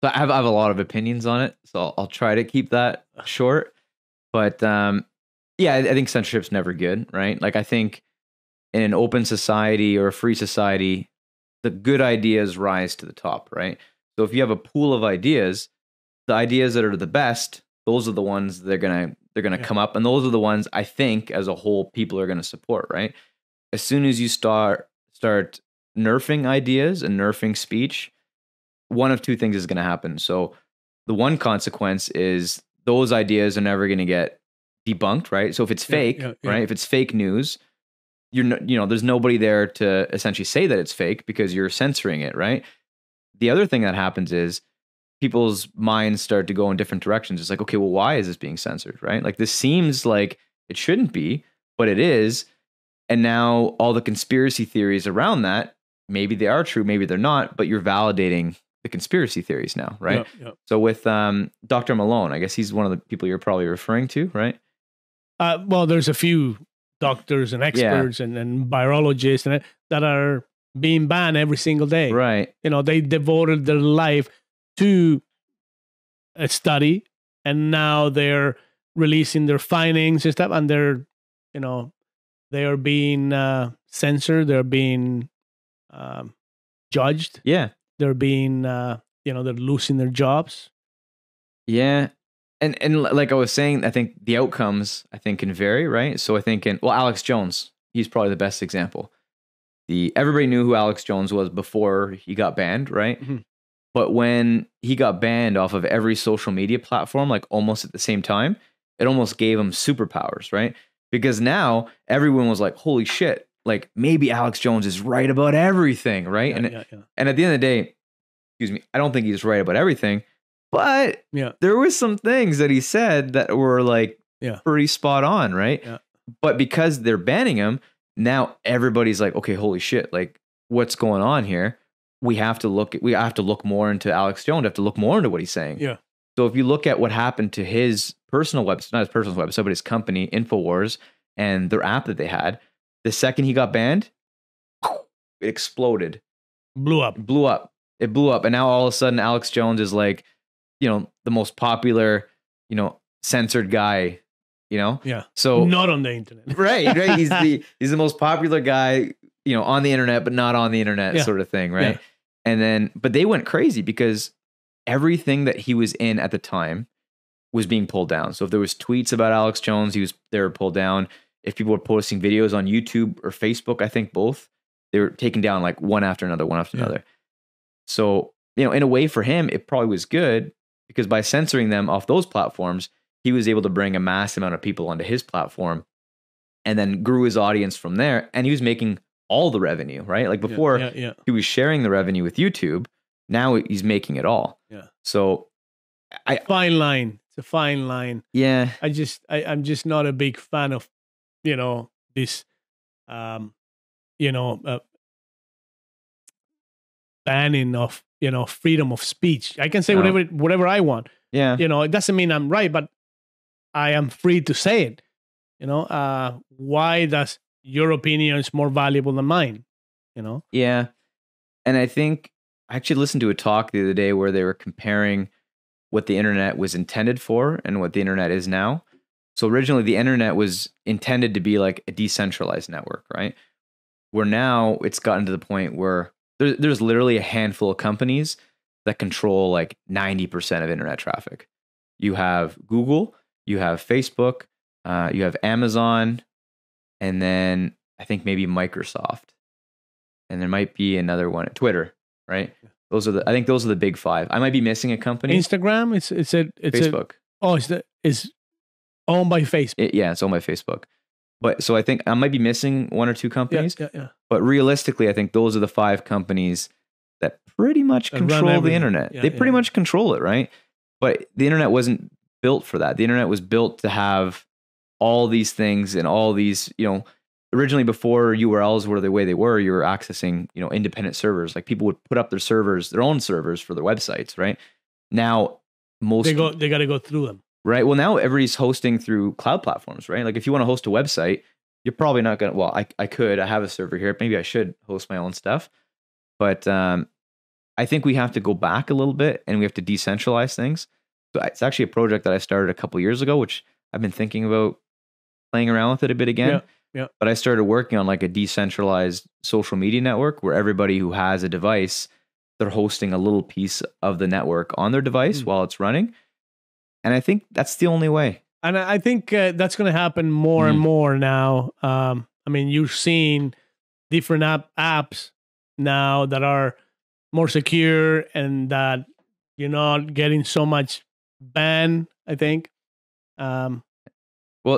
I have a lot of opinions on it, so I'll try to keep that short. But yeah, I think censorship's never good, right? Like I think in an open society or a free society, the good ideas rise to the top, right? So if you have a pool of ideas, the ideas that are the best, those are the ones they're gonna come up, and those are the ones I think as a whole people are gonna support, right? As soon as you start nerfing ideas and nerfing speech, one of two things is going to happen. So the one consequence is those ideas are never going to get debunked, right? So if it's fake, right? If it's fake news, there's nobody there to essentially say that it's fake because you're censoring it, right? The other thing that happens is people's minds start to go in different directions. It's like, okay, well, why is this being censored, right? Like this seems like it shouldn't be, but it is. And now all the conspiracy theories around that, maybe they are true, maybe they're not, but you're validating the conspiracy theories now, right? So with Dr. Malone, I guess he's one of the people you're probably referring to, right? Well, there's a few doctors and experts and virologists that are being banned every single day. Right. They devoted their life to a study, and now they're releasing their findings and stuff, and they are being censored. They're being judged. Yeah. They're being, they're losing their jobs. Yeah. And like I was saying, I think the outcomes, can vary, right? So I think Alex Jones, he's probably the best example. Everybody knew who Alex Jones was before he got banned, right? Mm-hmm. But when he got banned off of every social media platform, like almost at the same time, it almost gave him superpowers, right? Because now everyone was like, holy shit, like maybe Alex Jones is right about everything, right? And at the end of the day, I don't think he's right about everything, but there was some things that he said that were like pretty spot on, right? Yeah. But because they're banning him, now everybody's like, okay, holy shit, like what's going on here? We have to look more into Alex Jones, have to look more into what he's saying. Yeah. So if you look at what happened to his personal website, not his personal website, but his company, InfoWars, and their app that they had, the second he got banned, it exploded. Blew up. It blew up. And now all of a sudden, Alex Jones is like, the most popular, censored guy, Yeah. So not on the internet. Right. He's the most popular guy, on the internet, but not on the internet sort of thing. Right. Yeah. But they went crazy because everything that he was in at the time was being pulled down. So if there was tweets about Alex Jones, they were pulled down. If people were posting videos on YouTube or Facebook, I think both, they were taken down like one after another. So, in a way for him, it probably was good because by censoring them off those platforms, he was able to bring a mass amount of people onto his platform and then grew his audience from there. And he was making all the revenue, right? Like before, he was sharing the revenue with YouTube. Now he's making it all. Yeah. So fine line. It's a fine line. Yeah. I'm just not a big fan of, this, banning of, freedom of speech. I can say whatever I want. Yeah. It doesn't mean I'm right, but I am free to say it. Why does your opinion is more valuable than mine? Yeah. And I think I actually listened to a talk the other day where they were comparing what the internet was intended for and what the internet is now. So originally the internet was intended to be like a decentralized network, right? Where now it's gotten to the point where there's literally a handful of companies that control like 90% of internet traffic. You have Google, you have Facebook, you have Amazon, and then I think maybe Microsoft, and there might be another one, Twitter, right? I think those are the big five. I might be missing a company. Instagram, it's Facebook. It's owned by Facebook. It's owned by Facebook. But so I think I might be missing one or two companies. Yeah. But realistically, I think those are the five companies that pretty much control the internet. They pretty much control it, right? But the internet wasn't built for that. The internet was built to have all these things and all these, originally before URLs were the way they were, you were accessing, independent servers. Like people would put up their own servers for their websites, right? Now, they got to go through them. Right. Well, now everybody's hosting through cloud platforms, right? Like if you want to host a website, you're probably not going to, well, I have a server here. Maybe I should host my own stuff. But I think we have to go back a little bit and we have to decentralize things. So it's actually a project that I started a couple years ago, which I've been thinking about playing around with it a bit again. Yeah. But I started working on like a decentralized social media network where everybody who has a device, they're hosting a little piece of the network on their device while it's running. And I think that's the only way. And I think that's going to happen more and more now. I mean, you're seeing different apps now that are more secure and that you're not getting so much ban, I think. Well,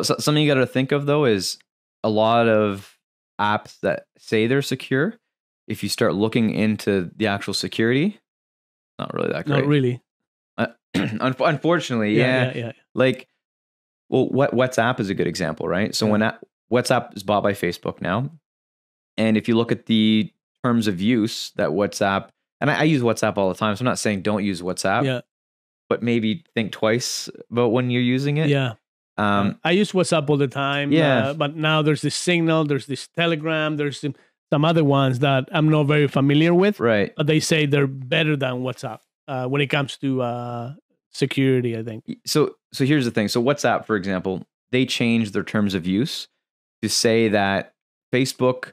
something you got to think of, though, is a lot of apps that say they're secure, if you start looking into the actual security, not really that great. Not really. Unfortunately, yeah. Like, well, WhatsApp is a good example, right? So when WhatsApp is bought by Facebook now, and if you look at the terms of use that WhatsApp, and I use WhatsApp all the time, so I'm not saying don't use WhatsApp, but maybe think twice about when you're using it. Yeah. I use WhatsApp all the time. But now there's this Signal, there's this Telegram, there's some other ones that I'm not very familiar with. Right. But they say they're better than WhatsApp when it comes to security, I think. So here's the thing. So WhatsApp, for example, they changed their terms of use to say that Facebook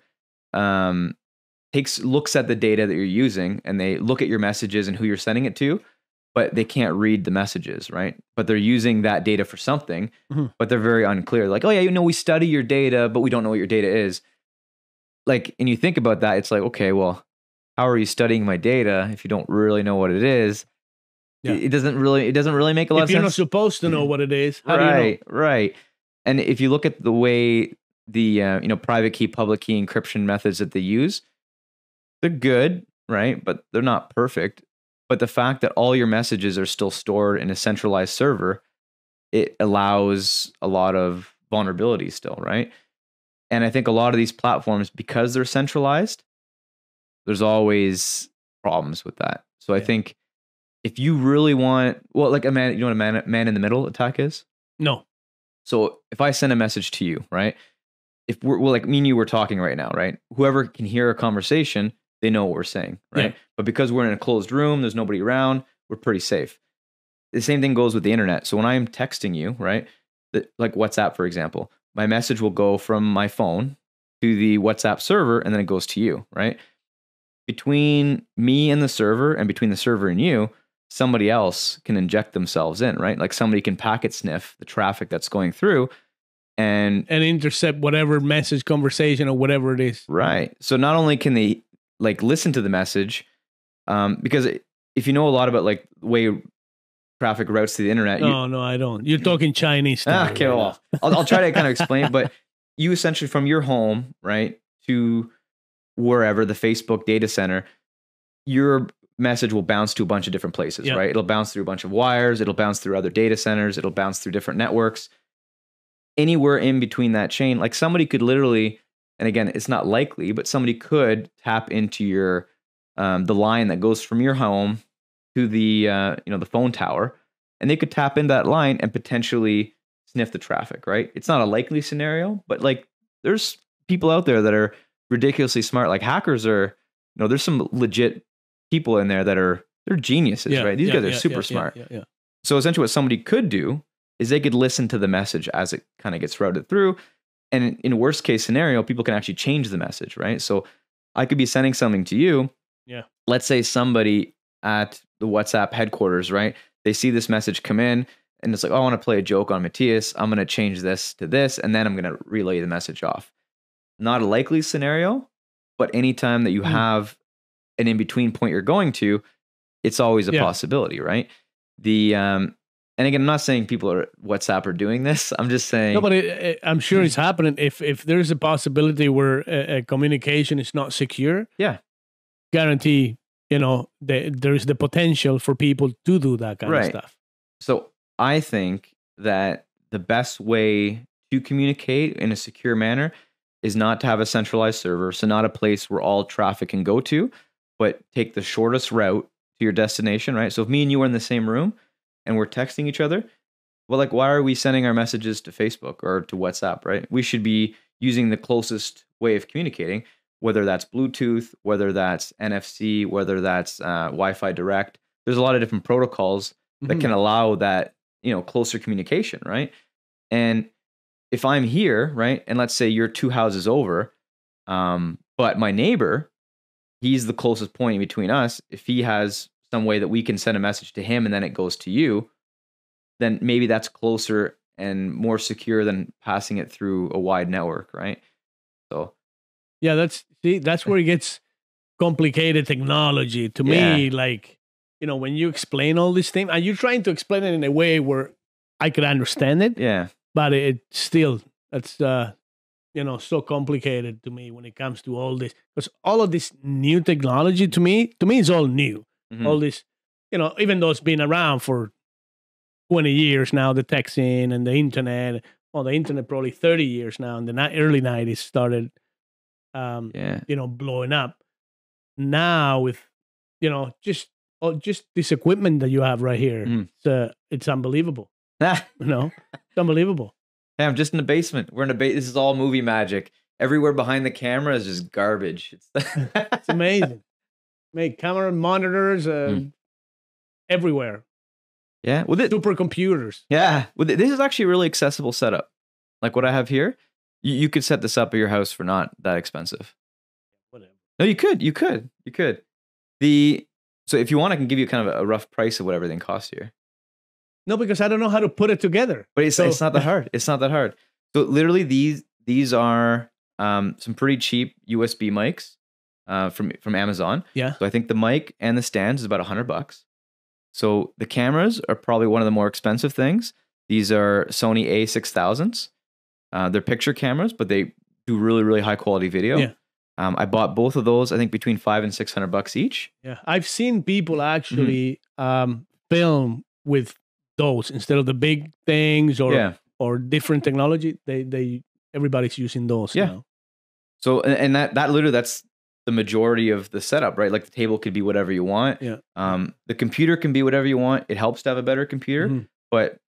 looks at the data that you're using and they look at your messages and who you're sending it to, but they can't read the messages, right? But they're using that data for something, but they're very unclear. Like, oh yeah, we study your data, but we don't know what your data is. Like, and you think about that, it's like, okay, well, how are you studying my data if you don't really know what it is? Yeah. It doesn't really make a lot of sense. If you're not supposed to know what it is, how do you know? Right. And if you look at the way the private key, public key encryption methods that they use, they're good, right? But they're not perfect. But the fact that all your messages are still stored in a centralized server, it allows a lot of vulnerability still, right? And I think a lot of these platforms, because they're centralized, there's always problems with that. So I think if you really want, like a man, you know what a man in the middle attack is? No. So if I send a message to you, right? If we're like me and you were talking right now, right? Whoever can hear a conversation, they know what we're saying, right? Yeah. But because we're in a closed room, there's nobody around, we're pretty safe. The same thing goes with the internet. So when I'm texting you, right? Like WhatsApp, for example, my message will go from my phone to the WhatsApp server and then it goes to you, right? Between me and the server and between the server and you, somebody else can inject themselves in, right? Like somebody can packet sniff the traffic that's going through and intercept whatever message, conversation, or whatever it is. Right. So not only can they like listen to the message, because if you know a lot about like the way traffic routes to the internet. No, I don't. You're talking Chinese. Okay, well, I'll try to kind of explain, but you essentially from your home, right, to wherever the Facebook data center, your message will bounce to a bunch of different places, right? It'll bounce through a bunch of wires. It'll bounce through other data centers. It'll bounce through different networks. Anywhere in between that chain, like somebody could literally, and again, it's not likely, but somebody could tap into your the line that goes from your home to the the phone tower, and they could tap into that line and potentially sniff the traffic, right? It's not a likely scenario, but like there's people out there that are ridiculously smart. Like hackers are, there's some legit people in there that they're geniuses, right? These guys are super smart. So essentially what somebody could do is they could listen to the message as it kind of gets routed through. And in a worst case scenario, people can actually change the message, right? So I could be sending something to you. Yeah. Let's say somebody at the WhatsApp headquarters, right? They see this message come in and it's like, oh, I want to play a joke on Matthias. I'm going to change this to this, and then I'm going to relay the message off. Not a likely scenario, but anytime that you have an in-between point you're going to, it's always a possibility, right? And again, I'm not saying people are WhatsApp are doing this. I'm just saying. No, but I'm sure it's happening. If there's a possibility where a communication is not secure, guarantee, there's the potential for people to do that kind of stuff. So I think that the best way to communicate in a secure manner is not to have a centralized server, so not a place where all traffic can go to, but take the shortest route to your destination, right? So if me and you are in the same room and we're texting each other, well, like, why are we sending our messages to Facebook or to WhatsApp, right? We should be using the closest way of communicating, whether that's Bluetooth, whether that's NFC, whether that's Wi-Fi Direct. There's a lot of different protocols that can allow that, closer communication, right? And if I'm here, right, and let's say you're 2 houses over, but my neighbor, he's the closest point between us. If he has some way that we can send a message to him and then it goes to you, then maybe that's closer and more secure than passing it through a wide network, right? So, yeah, that's where it gets complicated technology to me. Like, when you explain all these things, and you're trying to explain it in a way where I could understand it. Yeah. But it's so complicated to me when it comes to all this, because all of this new technology to me is all new. All this, even though it's been around for 20 years now, the texting and the internet. Well, the internet probably 30 years now, and the early 90s started, blowing up. Now with, just this equipment that you have right here, it's unbelievable. It's unbelievable. Hey, I'm just in the basement. We're in a This is all movie magic. Everywhere behind the camera is just garbage. It's amazing. Make camera monitors everywhere. Yeah, supercomputers. Yeah, this is actually a really accessible setup. Like what I have here, you could set this up at your house for not that expensive. Whatever. No, you could. So if you want, I can give you kind of a rough price of what everything costs here. No, because I don't know how to put it together. But it's not that hard. It's not that hard. So literally, these are some pretty cheap USB mics from Amazon. Yeah. So I think the mic and the stands is about $100. So the cameras are probably one of the more expensive things. These are Sony A6000s. They're picture cameras, but they do really, really high quality video. Yeah. I bought both of those, I think between $500 and $600 each. Yeah. I've seen people actually film with those instead of the big things or different technology. Everybody's using those now. So and that literally, that's the majority of the setup, right? Like the table could be whatever you want. Yeah. The computer can be whatever you want. It helps to have a better computer, but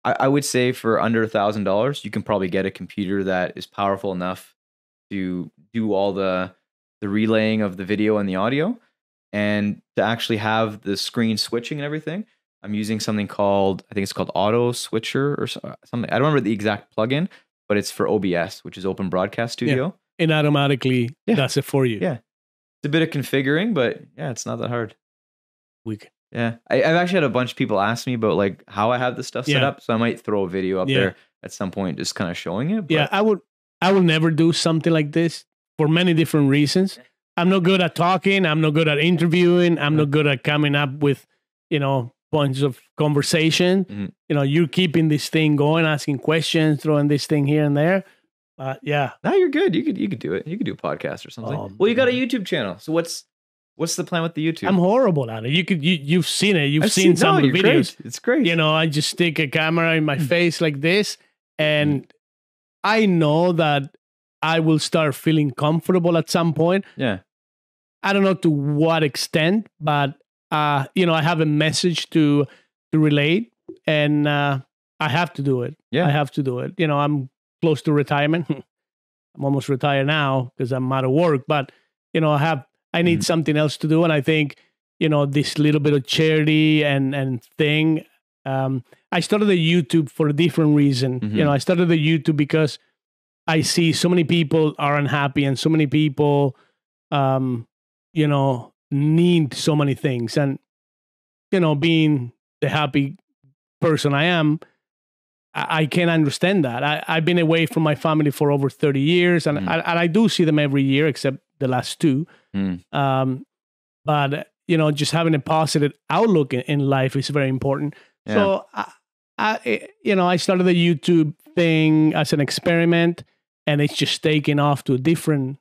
I would say for under $1,000, you can probably get a computer that is powerful enough to do all the relaying of the video and the audio, and to actually have the screen switching and everything. I'm using something called, I think it's called Auto Switcher or something. I don't remember the exact plugin, but it's for OBS, which is Open Broadcast Studio. Yeah. And automatically does it for you. Yeah. It's a bit of configuring, but yeah, it's not that hard. Weak. Yeah. I've actually had a bunch of people ask me about like how I have this stuff set up. So I might throw a video up there at some point, just kind of showing it. But yeah, I will never do something like this for many different reasons. I'm not good at talking. I'm not good at interviewing. I'm not good at coming up with, points of conversation. You're keeping this thing going, asking questions, throwing this thing here and there. Yeah. No, you're good. You could do it. You could do a podcast or something. Well, you got a YouTube channel. So what's the plan with the YouTube? I'm horrible at it. You've seen it. You've seen some of the videos. Great. It's great. I just stick a camera in my face like this, and I know that I will start feeling comfortable at some point. Yeah. I don't know to what extent, but I have a message to relate, and I have to do it. Yeah. I have to do it. I'm close to retirement. I'm almost retired now because I'm out of work, but I need something else to do. And I think, this little bit of charity and thing, I started the YouTube for a different reason. I started the YouTube because I see so many people are unhappy and so many people, need so many things. And, being the happy person I am, I can't understand that. I've been away from my family for over 30 years, and I do see them every year, except the last 2. But just having a positive outlook in life is very important. Yeah. So I started the YouTube thing as an experiment, and it's just taken off to a different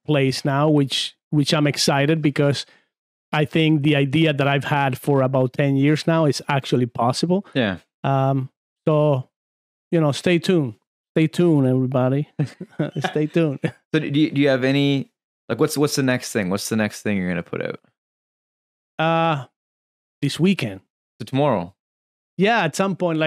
place now, which I'm excited, because I think the idea that I've had for about 10 years now is actually possible. Yeah. So, stay tuned. Stay tuned, everybody. Stay tuned. So do you have any, like, what's the next thing? What's the next thing you're going to put out? This weekend. So tomorrow? Yeah, at some point,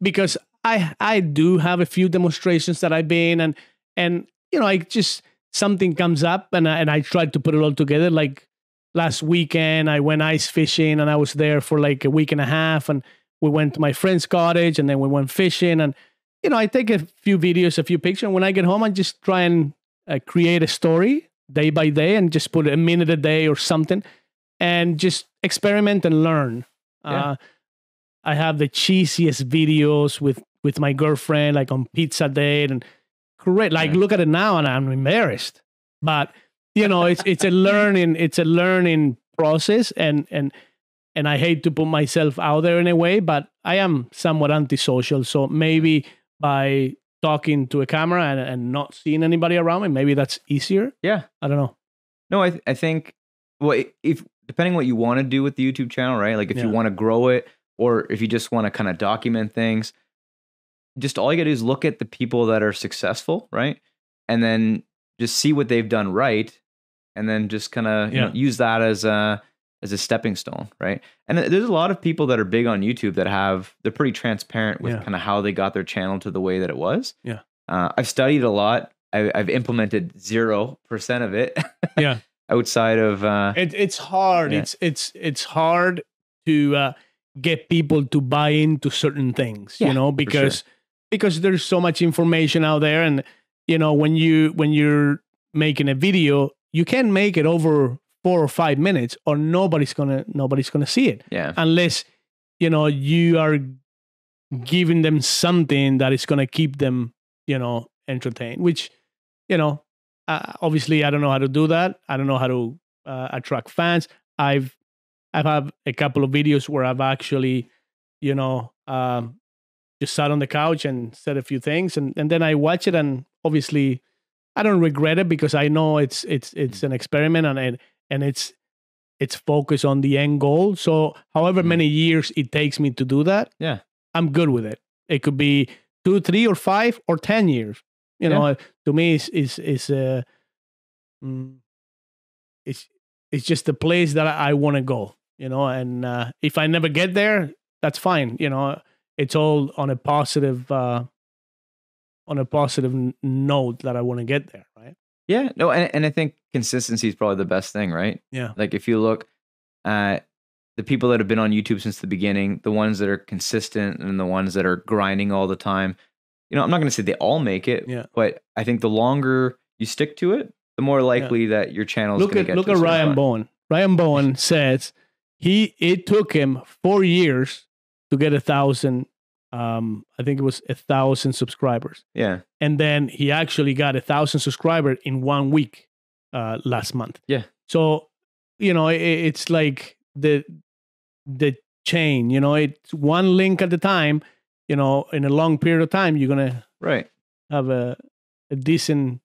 because I do have a few demonstrations that I've been, and I just, something comes up and I tried to put it all together. Like last weekend, I went ice fishing, and I was there for like a week and a half, and we went to my friend's cottage, and then we went fishing, and I take a few videos, a few pictures. When I get home, I just try and create a story day by day, and just put a minute a day or something, and just experiment and learn. Yeah. I have the cheesiest videos with my girlfriend, like on pizza date, and great. Like, look at it now, and I'm embarrassed. But it's a learning process, and I hate to put myself out there in a way, but I am somewhat antisocial. So maybe by talking to a camera and not seeing anybody around me, maybe that's easier. Yeah. I don't know. No, I think, well, if depending what you want to do with the YouTube channel, right? Like if you want to grow it, or if you just want to kind of document things, just all you gotta do is look at the people that are successful, right? And then just see what they've done right, and then just kind of use that as a stepping stone, right? And there's a lot of people that are big on YouTube that they're pretty transparent with kind of how they got their channel to the way that it was. Yeah. I've studied a lot. I've implemented 0% of it. Yeah. Outside of it's hard. Yeah. It's hard to get people to buy into certain things, because there's so much information out there, and when you're making a video, you can't make it over 4 or 5 minutes, or nobody's gonna see it. Yeah. Unless you are giving them something that is gonna keep them entertained. Which obviously I don't know how to do that. I don't know how to attract fans. I've had a couple of videos where I've actually just sat on the couch and said a few things, and then I watch it, and obviously I don't regret it, because I know it's an experiment, and it's focused on the end goal. So however many years it takes me to do that, I'm good with it. It could be 2, 3, or 5, or 10 years. To me, it's just the place that I want to go. And if I never get there, that's fine. It's all on a positive note that I want to get there, right? Yeah, no, and I think consistency is probably the best thing, right? Yeah. Like if you look at the people that have been on YouTube since the beginning, the ones that are consistent and the ones that are grinding all the time, I'm not going to say they all make it, but I think the longer you stick to it, the more likely that your channel is going to get. Look at Ryan Bowen. Ryan Bowen says it took him 4 years to get 1,000. I think it was 1,000 subscribers. Yeah. And then he actually got 1,000 subscribers in 1 week last month. Yeah. So, it's like the chain, it's one link at a time, in a long period of time, you're going to have a decent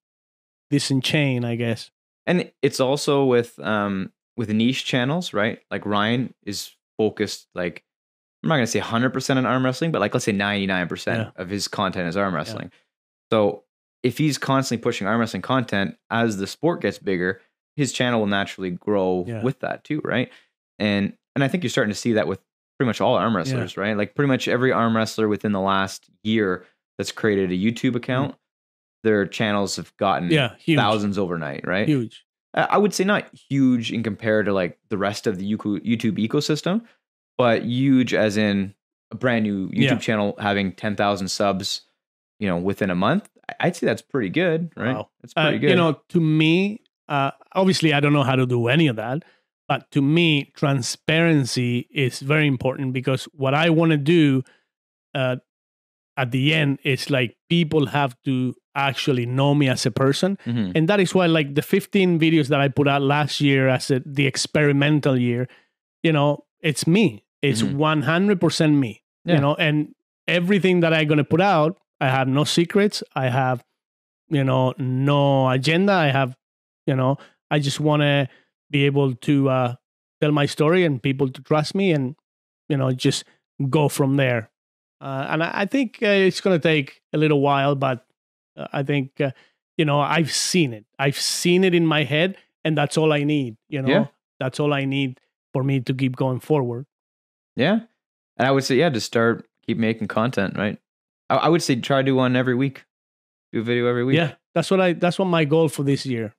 chain, I guess. And it's also with niche channels, right? Like Ryan is focused, like, I'm not going to say 100% on arm wrestling, but like, let's say 99% of his content is arm wrestling. So if he's constantly pushing arm wrestling content, as the sport gets bigger, his channel will naturally grow with that too, right? And I think you're starting to see that with pretty much all arm wrestlers, right? Like pretty much every arm wrestler within the last year that's created a YouTube account, their channels have gotten thousands overnight, right? Huge. I would say not huge in compared to like the rest of the YouTube ecosystem, but huge as in a brand new YouTube channel having 10,000 subs, within a month. I'd say that's pretty good, right? Wow. That's pretty good. To me, obviously I don't know how to do any of that, But to me, transparency is very important, because what I want to do at the end is like people have to actually know me as a person. Mm-hmm. And that is why like the 15 videos that I put out last year as the experimental year, you know, it's me. It's 100% me, you know, and everything that I'm going to put out, I have no secrets. I have, you know, no agenda. I have, you know, I just want to be able to tell my story and people to trust me, and, you know, just go from there. And I think it's going to take a little while, but I think, you know, I've seen it. I've seen it in my head, and that's all I need, you know, that's all I need for me to keep going forward. Yeah. And I would say, just keep making content, right? I would say try to do one every week. Do a video every week. Yeah, that's what my goal for this year.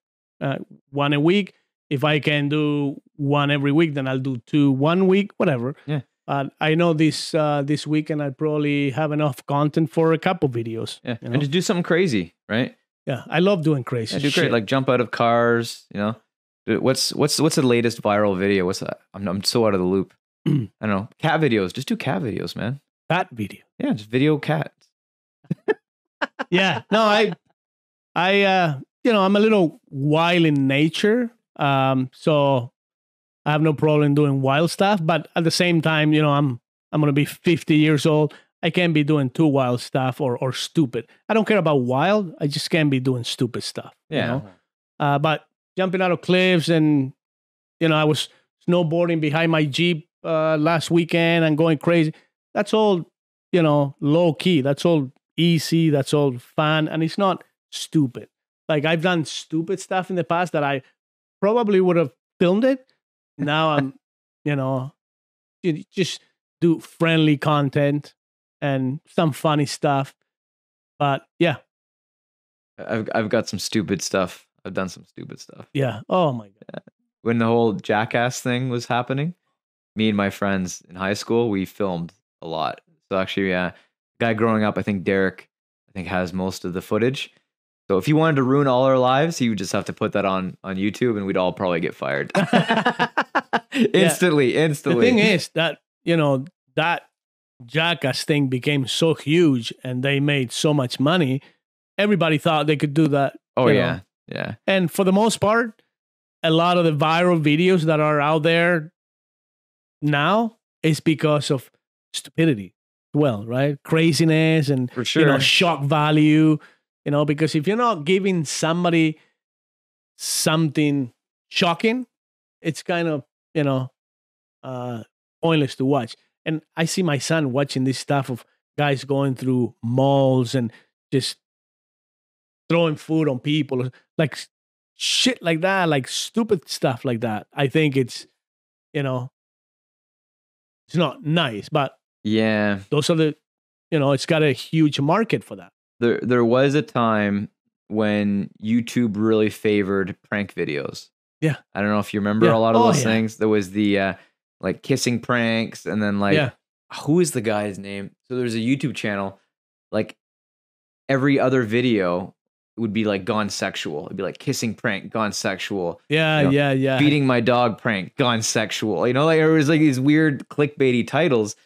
One a week. If I can do one every week, then I'll do 2 1 week, whatever. Yeah. I know this weekend I'll probably have enough content for a couple videos. Yeah. You know? And just do something crazy, right? Yeah, I love doing crazy. Do great, like jump out of cars. You know, what's the latest viral video? What's that? I'm so out of the loop. I don't know. Cat videos. Just do cat videos, man. Cat video. Yeah, just video cats. Yeah. No, I you know, I'm a little wild in nature. So I have no problem doing wild stuff, but at the same time, you know, I'm going to be 50 years old. I can't be doing too wild stuff or stupid. I don't care about wild. I just can't be doing stupid stuff. Yeah. You know? But jumping out of cliffs, and, you know, I was snowboarding behind my Jeep last weekend and going crazy. That's all, you know, low key. That's all easy. That's all fun. And it's not stupid. Like, I've done stupid stuff in the past that I probably would have filmed it. Now I'm, you know, you just do friendly content and some funny stuff. But yeah, I've got some stupid stuff. I've done some stupid stuff. Yeah. Oh my God. Yeah. When the whole jackass thing was happening, me and my friends in high school, we filmed a lot. So actually, guy growing up, I think Derek, has most of the footage. So if he wanted to ruin all our lives, he would just have to put that on YouTube, and we'd all probably get fired. Instantly. The thing is that, you know, that jackass thing became so huge and they made so much money. Everybody thought they could do that. Oh, yeah. Know. Yeah. And for the most part, a lot of the viral videos that are out there now is because of stupidity. Well, right? Craziness and, for sure, you know, shock value. You know, because if you're not giving somebody something shocking, it's kind of, you know, pointless to watch. And I see my son watching this stuff of guys going through malls and just throwing food on people, like shit like that, like stupid stuff like that. I think it's, you know, it's not nice, but yeah, those are the, you know, it's got a huge market for that. There was a time when YouTube really favored prank videos. Yeah. I don't know if you remember a lot of those things. There was the like kissing pranks, and then like, who is the guy's name? So there's a YouTube channel, like every other video would be like gone sexual. It'd be like kissing prank, gone sexual. Yeah, you know, yeah. Feeding my dog prank, gone sexual. You know, like it was like these weird clickbaity titles,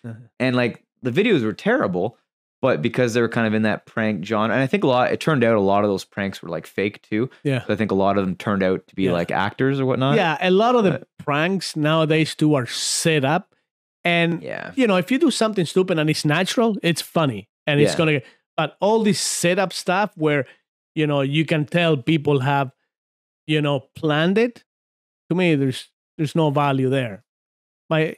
and like the videos were terrible. But because they were kind of in that prank genre, and I think it turned out a lot of those pranks were like fake too. Yeah. So I think a lot of them turned out to be like actors or whatnot. Yeah, a lot of the pranks nowadays too are set up. And, you know, if you do something stupid and it's natural, it's funny. And it's going to, but all this setup stuff where, you know, you can tell people have, you know, planned it. To me, there's no value there.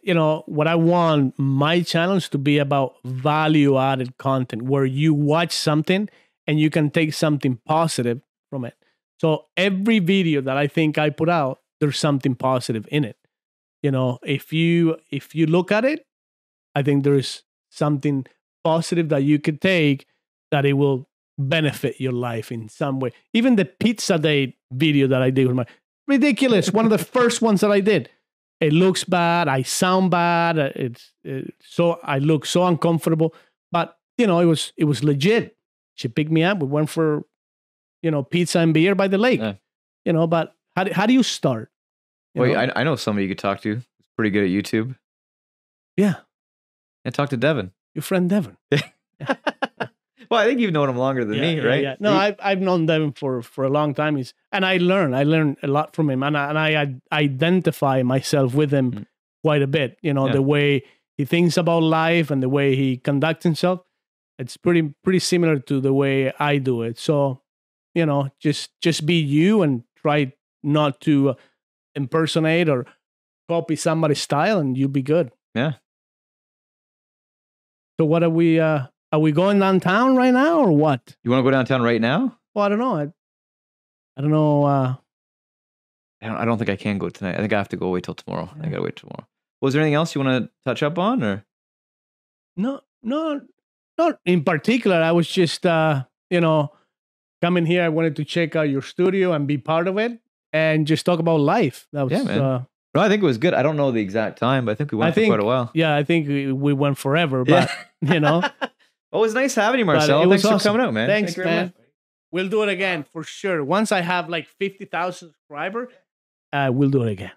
You know, what I want my channels to be about value added content where you watch something and you can take something positive from it. So every video that I think I put out, there's something positive in it. You know, if you look at it, I think there's something positive that you could take that it will benefit your life in some way. Even the pizza day video that I did was ridiculous. One of the first ones that I did. It looks bad. I sound bad. I look so uncomfortable. But you know, it was legit. She picked me up. We went for, you know, pizza and beer by the lake. You know, but how do you start? Wait, know? I know somebody you could talk to. He's pretty good at YouTube. Yeah, And talk to Devin. your friend Devin. Well, I think you've known him longer than me, right? Yeah. No, I've known Devin for a long time. And I learn a lot from him, and I identify myself with him quite a bit. You know, the way he thinks about life and the way he conducts himself. It's pretty similar to the way I do it. So, you know, just be you and try not to impersonate or copy somebody's style, and you'll be good. Yeah. So what are we going downtown right now or what? You want to go downtown right now? Well, I don't know. I don't know. I don't think I can go tonight. I think I have to go wait till tomorrow. I gotta wait tomorrow. Was there anything else you want to touch up on, or? No, not in particular. I was just, you know, coming here. I wanted to check out your studio and be part of it and just talk about life. That was, man. No, I think it was good. I don't know the exact time, but I think we went for quite a while. Yeah, I think we went forever, but, you know. Oh, it was nice having you, Marcelo. Thanks for coming out, man. Thanks, man. We'll do it again for sure. Once I have like 50,000 subscribers, we'll do it again.